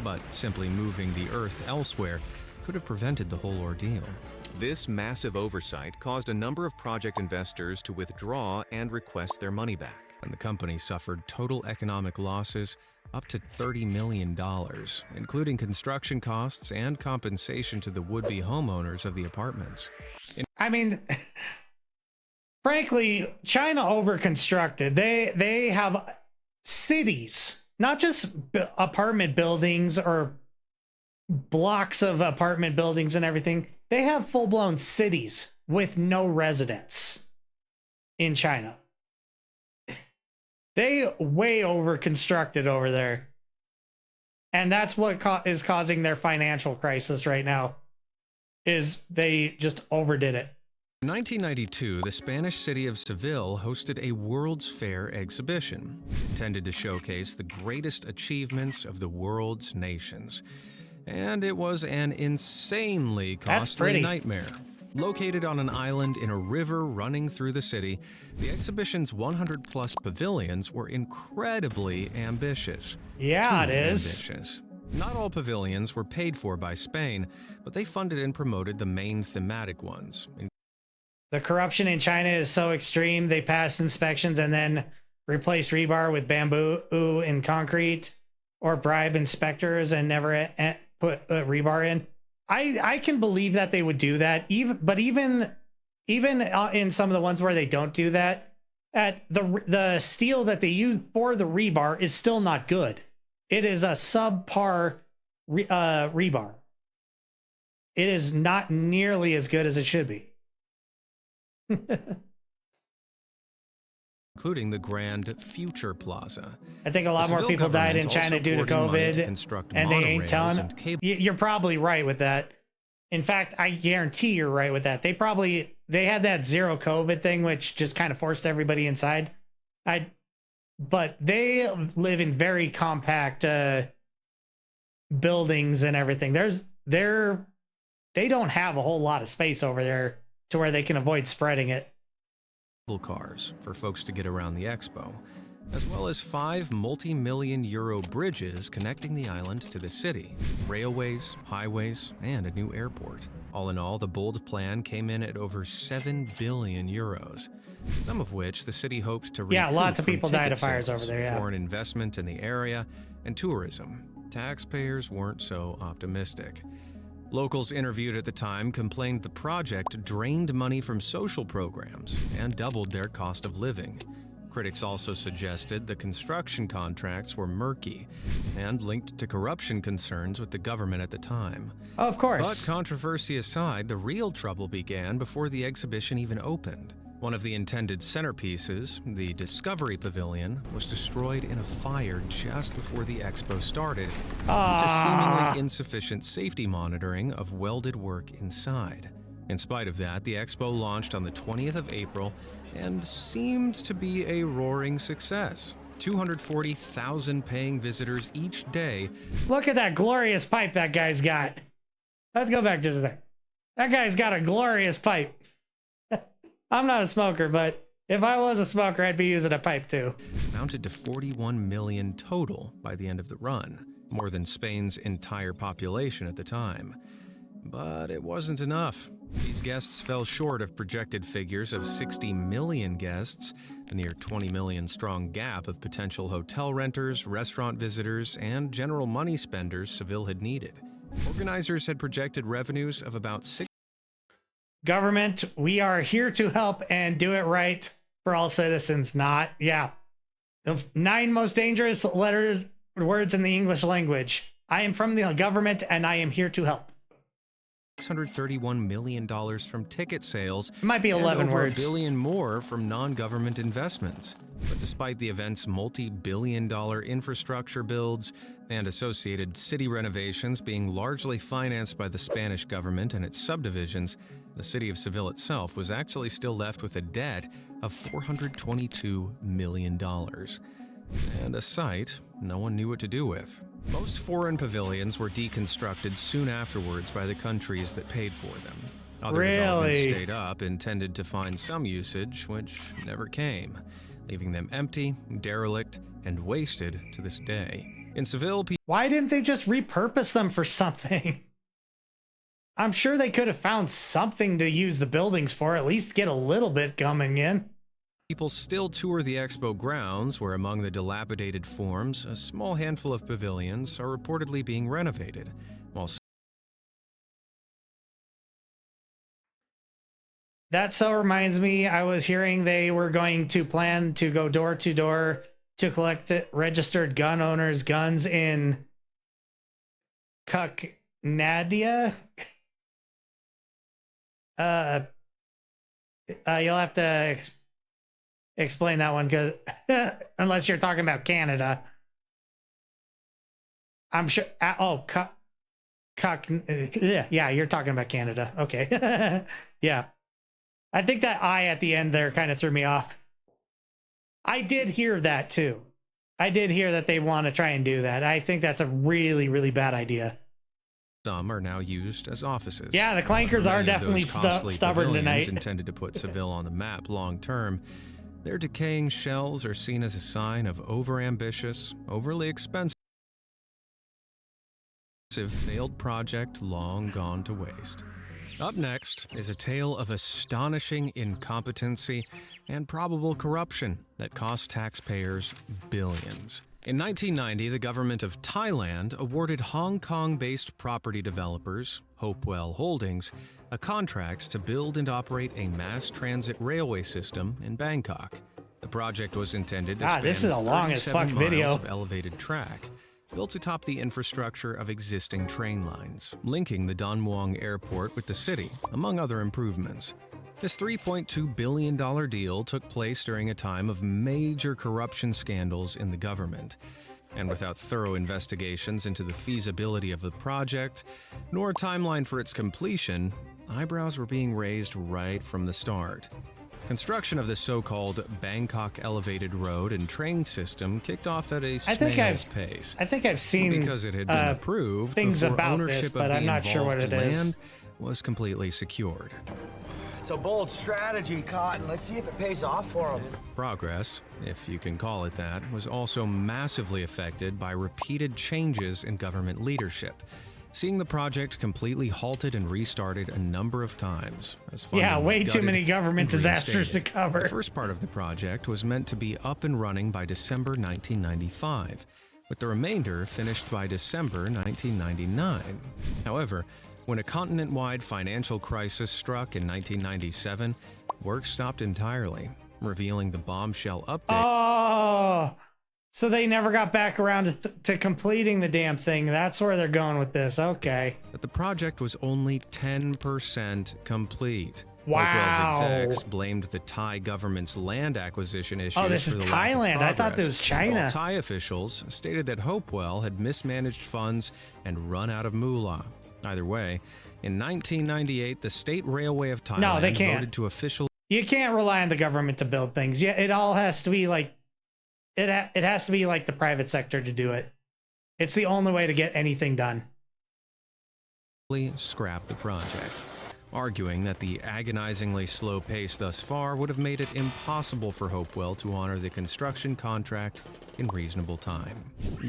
but simply moving the earth elsewhere could have prevented the whole ordeal. This massive oversight caused a number of project investors to withdraw and request their money back, and the company suffered total economic losses up to $30 million, including construction costs and compensation to the would-be homeowners of the apartments. I mean, frankly, China overconstructed. They have cities, not just apartment buildings or blocks of apartment buildings and everything. They have full-blown cities with no residents in China. They way over constructed over there. And that's what is causing their financial crisis right now, is they just overdid it. In 1992, the Spanish city of Seville hosted a World's Fair exhibition intended to showcase the greatest achievements of the world's nations. And it was an insanely costly nightmare. Located on an island in a river running through the city, the exhibition's 100-plus pavilions were incredibly ambitious. Yeah, it is. Ambitious. Not all pavilions were paid for by Spain, but they funded and promoted the main thematic ones. The corruption in China is so extreme, they pass inspections and then replace rebar with bamboo and concrete, or bribe inspectors and never put rebar in. I can believe that they would do that, even in some of the ones where they don't do that, at the steel that they use for the rebar is still not good. It is a subpar rebar. It is not nearly as good as it should be. Including the Grand Future Plaza. I think a lot more people died in China due to COVID, and they ain't telling. You're probably right with that. In fact, I guarantee you're right with that. They had that zero COVID thing, which just kind of forced everybody inside. But they live in very compact buildings and everything. They don't have a whole lot of space over there to where they can avoid spreading it. Cars for folks to get around the expo, as well as 5 multi-million euro bridges connecting the island to the city, railways, highways, and a new airport. All in all, the bold plan came in at over 7 billion euros, some of which the city hoped to recoup. Yeah, lots of people died of fires over there, yeah. Foreign investment in the area and tourism. Taxpayers weren't so optimistic. Locals interviewed at the time complained the project drained money from social programs and doubled their cost of living. Critics also suggested the construction contracts were murky and linked to corruption concerns with the government at the time. Oh, of course. But controversy aside, the real trouble began before the exhibition even opened. One of the intended centerpieces, the Discovery Pavilion, was destroyed in a fire just before the expo started due to seemingly insufficient safety monitoring of welded work inside. In spite of that, the expo launched on the 20th of April and seemed to be a roaring success. 240,000 paying visitors each day. Look at that glorious pipe that guy's got. Let's go back just a second. That guy's got a glorious pipe. I'm not a smoker, but if I was a smoker, I'd be using a pipe too. Mounted to 41 million total by the end of the run, more than Spain's entire population at the time. But it wasn't enough. These guests fell short of projected figures of 60 million guests, a near 20 million strong gap of potential hotel renters, restaurant visitors, and general money spenders Seville had needed. Organizers had projected revenues of about Government, we are here to help and do it right for all citizens, not, yeah. The 9 most dangerous words in the English language. I am from the government and I am here to help. $631 million from ticket sales. It might be 11 and over words. $1 billion more from non-government investments. But despite the event's multi-billion-dollar infrastructure builds and associated city renovations being largely financed by the Spanish government and its subdivisions, the city of Seville itself was actually still left with a debt of $422 million. And a site no one knew what to do with. Most foreign pavilions were deconstructed soon afterwards by the countries that paid for them. Other developments stayed up, intended to find some usage, which never came, leaving them empty, derelict, and wasted to this day. In Seville, why didn't they just repurpose them for something? I'm sure they could have found something to use the buildings for, at least get a little bit coming in. People still tour the expo grounds, where among the dilapidated forms, a small handful of pavilions are reportedly being renovated, while that so reminds me, I was hearing they were going to plan to go door to door to collect registered gun owners' guns in Nadia. You'll have to explain that one, because unless you're talking about Canada, I'm sure. Yeah, you're talking about Canada. Okay. Yeah, I think that I at the end there kind of threw me off. I did hear that too. I did hear that they want to try and do that. I think that's a really, really bad idea. some are now used as offices. Yeah, the clankers are definitely stubborn tonight. Intended to put Seville on the map long term, their decaying shells are seen as a sign of overambitious, overly expensive, failed project long gone to waste. Up next is a tale of astonishing incompetency and probable corruption that cost taxpayers billions. In 1990, the government of Thailand awarded Hong Kong-based property developers, Hopewell Holdings, a contract to build and operate a mass transit railway system in Bangkok. The project was intended to span this is a long as fuck 37 video. miles of elevated track, built atop the infrastructure of existing train lines, linking the Don Mueang Airport with the city, among other improvements. This $3.2 billion deal took place during a time of major corruption scandals in the government. And without thorough investigations into the feasibility of the project, nor a timeline for its completion, eyebrows were being raised right from the start. Construction of the so-called Bangkok Elevated Road and Train System kicked off at a snail's pace. I think I've seen because it had been approved things before about ownership this, but of I'm the not sure what involved it is. land was completely secured. It's a bold strategy, Cotton. Let's see if it pays off for them. Progress, if you can call it that, was also massively affected by repeated changes in government leadership, seeing the project completely halted and restarted a number of times. As Yeah, funding was way too gutted many government and disasters to reinstated. cover. The first part of the project was meant to be up and running by December 1995, with the remainder finished by December 1999. However, when a continent-wide financial crisis struck in 1997, work stopped entirely, revealing the bombshell update. Oh, so they never got back around to completing the damn thing. That's where they're going with this. Okay. That the project was only 10% complete. Wow. Hopewell's execs blamed the Thai government's land acquisition issues. Oh, this is for the lack of Thailand. I thought this was progress, China. while Thai officials stated that Hopewell had mismanaged funds and run out of moolah. Either way, in 1998, the State Railway of Thailand No, they can't. voted to officially You can't rely on the government to build things. Yeah, it all has to be like it has to be like the private sector to do it. It's the only way to get anything done. scrap the project, arguing that the agonizingly slow pace thus far would have made it impossible for Hopewell to honor the construction contract in reasonable time.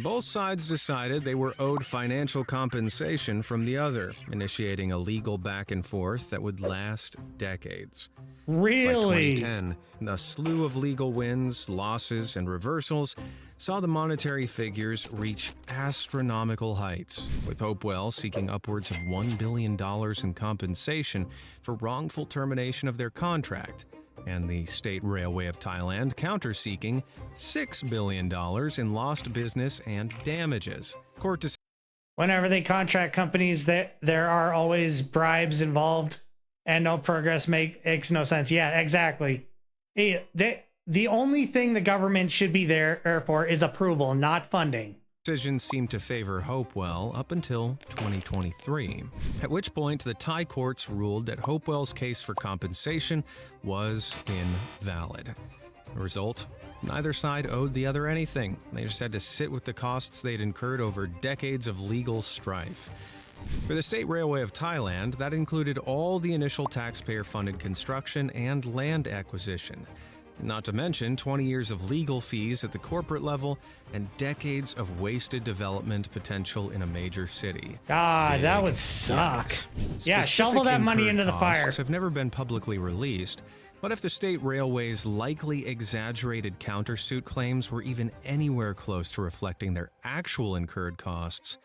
Both sides decided they were owed financial compensation from the other, initiating a legal back and forth that would last decades. Really? By 2010, a slew of legal wins, losses, and reversals saw the monetary figures reach astronomical heights, with Hopewell seeking upwards of $1 billion in compensation for wrongful termination of their contract, and the State Railway of Thailand counter-seeking $6 billion in lost business and damages. Court Whenever they contract companies, that there are always bribes involved, and no progress makes no sense. Yeah, exactly. The only thing the government should be there for is approval, not funding. Decisions seemed to favor Hopewell up until 2023, at which point the Thai courts ruled that Hopewell's case for compensation was invalid. The result? Neither side owed the other anything. They just had to sit with the costs they'd incurred over decades of legal strife. For the State Railway of Thailand, that included all the initial taxpayer-funded construction and land acquisition. Not to mention 20 years of legal fees at the corporate level and decades of wasted development potential in a major city. God, that would suck. Yeah, shovel that money into the fire. Have never been publicly released, but if the State Railway's likely exaggerated countersuit claims were even anywhere close to reflecting their actual incurred costs,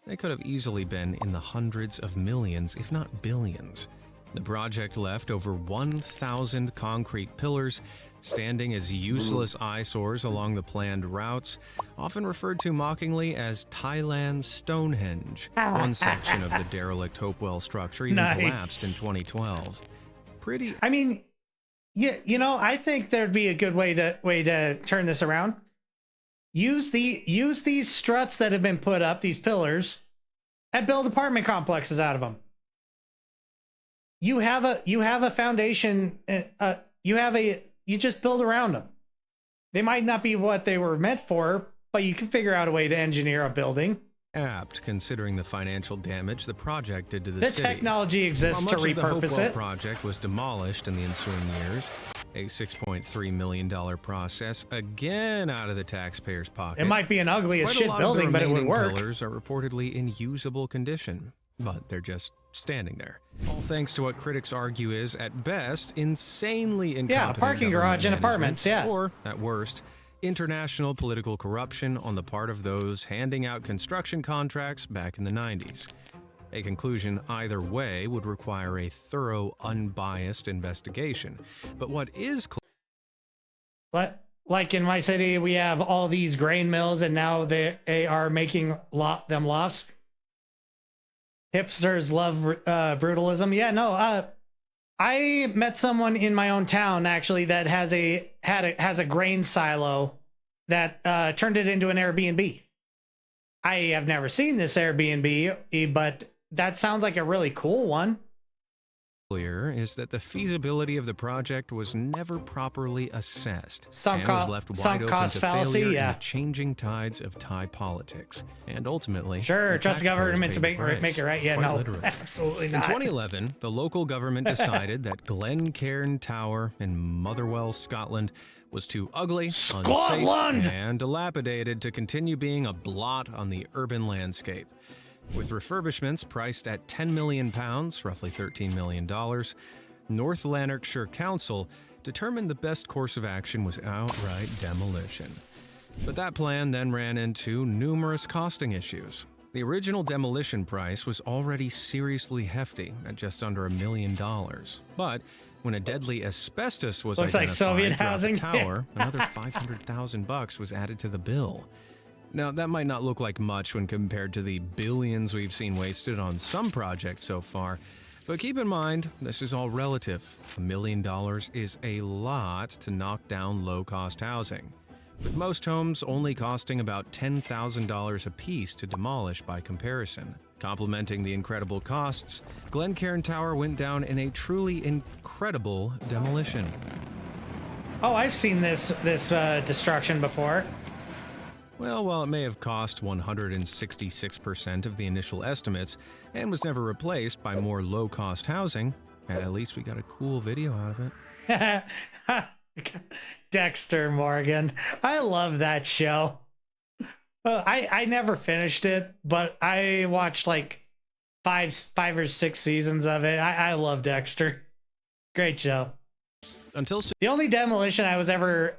they could have easily been in the hundreds of millions, if not billions. The project left over 1,000 concrete pillars standing as useless eyesores along the planned routes, often referred to mockingly as Thailand's Stonehenge. One section of the derelict Hopewell structure even collapsed in 2012. I mean, yeah, you know, I think there'd be a good way to turn this around. Use these struts that have been put up, these pillars, and build apartment complexes out of them. You have a foundation. You just build around them. They might not be what they were meant for, but you can figure out a way to engineer a building. Apt, considering the financial damage the project did to the city. The technology exists to repurpose it. Much of the Hopewell project was demolished in the ensuing years. A $6.3 million process, again out of the taxpayer's pocket. It might be an ugly as shit building, but it would work. Pillars are reportedly in usable condition, but they're just standing there. All thanks to what critics argue is, at best, insanely incompetent a parking garage and apartments, or, at worst, international political corruption on the part of those handing out construction contracts back in the 90s. A conclusion either way would require a thorough, unbiased investigation. But what is clear... Like in my city, we have all these grain mills, and now they are making them lofts. Hipsters love brutalism. Yeah, no. I met someone in my own town actually that has a grain silo that turned it into an Airbnb. I have never seen this Airbnb, but that sounds like a really cool one. Clear is that the feasibility of the project was never properly assessed and was left wide open to failure in the changing tides of Thai politics. And ultimately, trust the government to make it right. Yeah, no, absolutely not. In 2011, the local government decided that Glencairn Tower in Motherwell, Scotland, was too ugly, unsafe, and dilapidated to continue being a blot on the urban landscape. With refurbishments priced at £10 million, roughly $13 million, North Lanarkshire Council determined the best course of action was outright demolition. But that plan then ran into numerous costing issues. The original demolition price was already seriously hefty at just under $1 million. But when a deadly asbestos was identified Soviet throughout housing. The tower, another $500,000 was added to the bill. Now, that might not look like much when compared to the billions we've seen wasted on some projects so far, but keep in mind, this is all relative. $1 million is a lot to knock down low-cost housing, with most homes only costing about $10,000 apiece to demolish by comparison. Complementing the incredible costs, Glencairn Tower went down in a truly incredible demolition. Oh, I've seen this destruction before. Well, while it may have cost 166% of the initial estimates and was never replaced by more low-cost housing, at least we got a cool video out of it. Dexter Morgan. I love that show. I never finished it, but I watched like five or six seasons of it. I love Dexter. Great show. The only demolition I was ever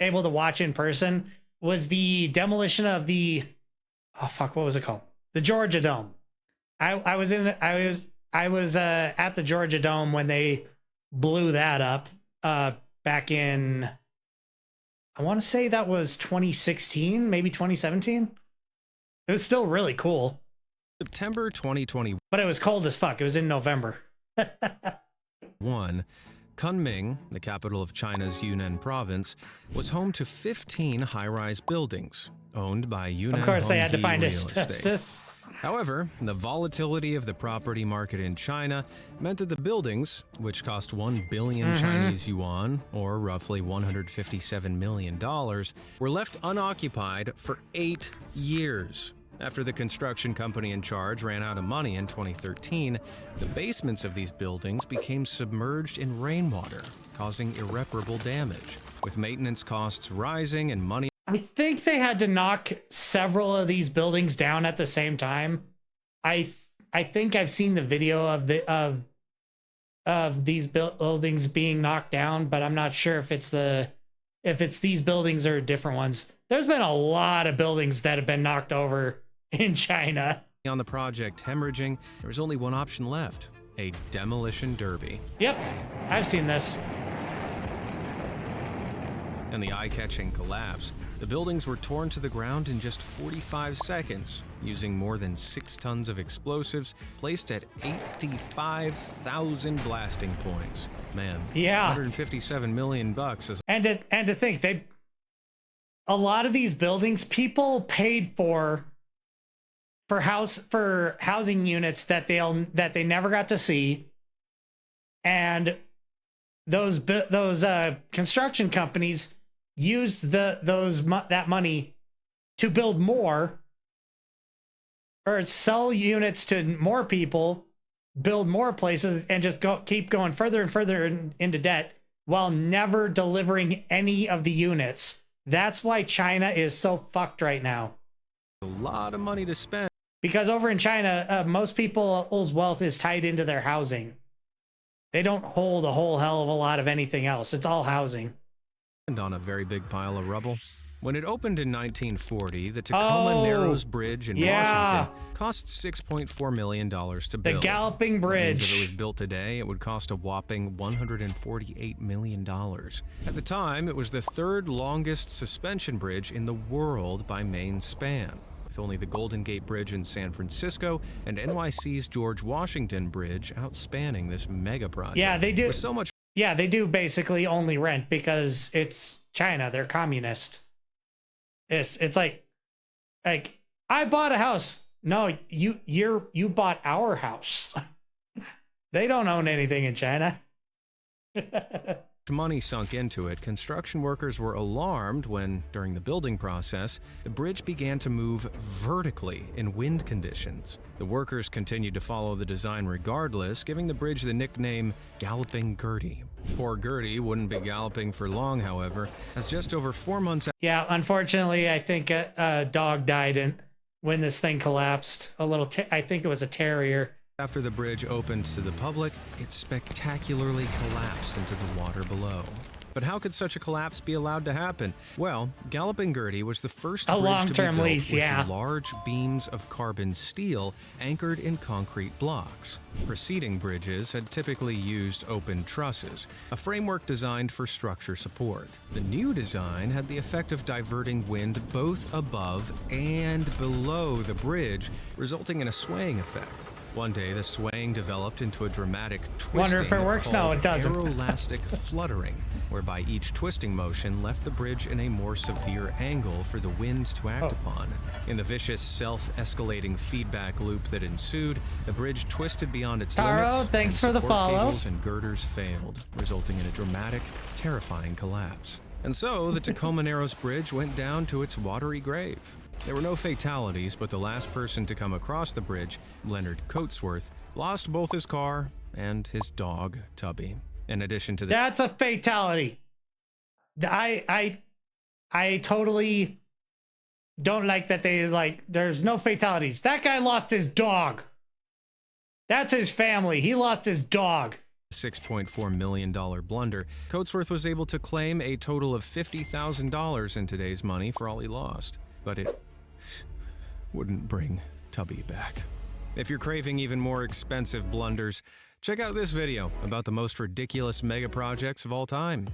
able to watch in person was the demolition of what was it called? The Georgia Dome. I was at the Georgia Dome when they blew that up back in, I want to say that was 2016, maybe 2017. It was still really cool. September 2021. But it was cold as fuck. It was in November. Kunming, the capital of China's Yunnan province, was home to 15 high-rise buildings owned by Yunnan Of course, they had to Hongyi find Real asbestos. Estate. However, the volatility of the property market in China meant that the buildings, which cost 1 billion Chinese yuan, or roughly $157 million, were left unoccupied for 8 years. After the construction company in charge ran out of money in 2013, the basements of these buildings became submerged in rainwater, causing irreparable damage, with maintenance costs rising and money. I think they had to knock several of these buildings down at the same time. I think I've seen the video of these buildings being knocked down, but I'm not sure if it's these buildings or different ones. There's been a lot of buildings that have been knocked over in China. On the project hemorrhaging, there was only one option left: a demolition derby. Yep, I've seen this. And the eye-catching collapse. The buildings were torn to the ground in just 45 seconds, using more than 6 tons of explosives placed at 85,000 blasting points. Man, yeah, $157 million is. And to think, a lot of these buildings, people paid for housing units that they never got to see, and those construction companies used that money to build more, or sell units to more people, build more places, and just keep going further and further into debt while never delivering any of the units. That's why China is so fucked right now. A lot of money to spend. Because over in China, most people's wealth is tied into their housing. They don't hold a whole hell of a lot of anything else. It's all housing. And on a very big pile of rubble. When it opened in 1940, the Tacoma Narrows Bridge in Washington cost $6.4 million to build. The Galloping Bridge. If it was built today, it would cost a whopping $148 million. At the time, it was the third longest suspension bridge in the world by main span, with only the Golden Gate Bridge in San Francisco and NYC's George Washington Bridge outspanning this mega project. Yeah, they do. With so much. Yeah, they do basically only rent because it's China. They're communist. It's like I bought a house. No, you bought our house. They don't own anything in China. Money sunk into it, construction workers were alarmed when, during the building process, the bridge began to move vertically in wind conditions. The workers continued to follow the design regardless, giving the bridge the nickname Galloping Gertie. Poor Gertie wouldn't be galloping for long, however, as just over 4 months. Yeah, unfortunately, I think a dog died when this thing collapsed. I think it was a terrier. After the bridge opened to the public, it spectacularly collapsed into the water below. But how could such a collapse be allowed to happen? Well, Galloping Gertie was the first bridge to be built with large beams of carbon steel anchored in concrete blocks. Preceding bridges had typically used open trusses, a framework designed for structure support. The new design had the effect of diverting wind both above and below the bridge, resulting in a swaying effect. One day, the swaying developed into a dramatic twisting. Wonder if it works? No, it doesn't. Aeroelastic fluttering, whereby each twisting motion left the bridge in a more severe angle for the wind to act upon. In the vicious, self-escalating feedback loop that ensued, the bridge twisted beyond its limits. Thanks for the follow. Cables and girders failed, resulting in a dramatic, terrifying collapse. And so, the Tacoma Narrows Bridge went down to its watery grave. There were no fatalities, but the last person to come across the bridge, Leonard Coatsworth, lost both his car and his dog, Tubby. In addition to That's a fatality. I totally don't like that there's no fatalities. That guy lost his dog. That's his family. He lost his dog. $6.4 million blunder, Coatsworth was able to claim a total of $50,000 in today's money for all he lost. But it wouldn't bring Tubby back. If you're craving even more expensive blunders, check out this video about the most ridiculous mega projects of all time.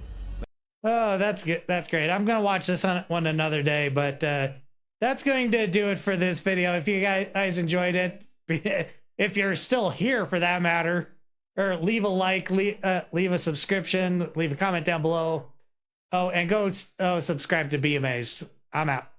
Oh, that's good. That's great. I'm going to watch this one another day, but that's going to do it for this video. If you guys enjoyed it, if you're still here for that matter, or leave a like, leave a subscription, leave a comment down below. Oh, and go subscribe to Be Amazed. I'm out.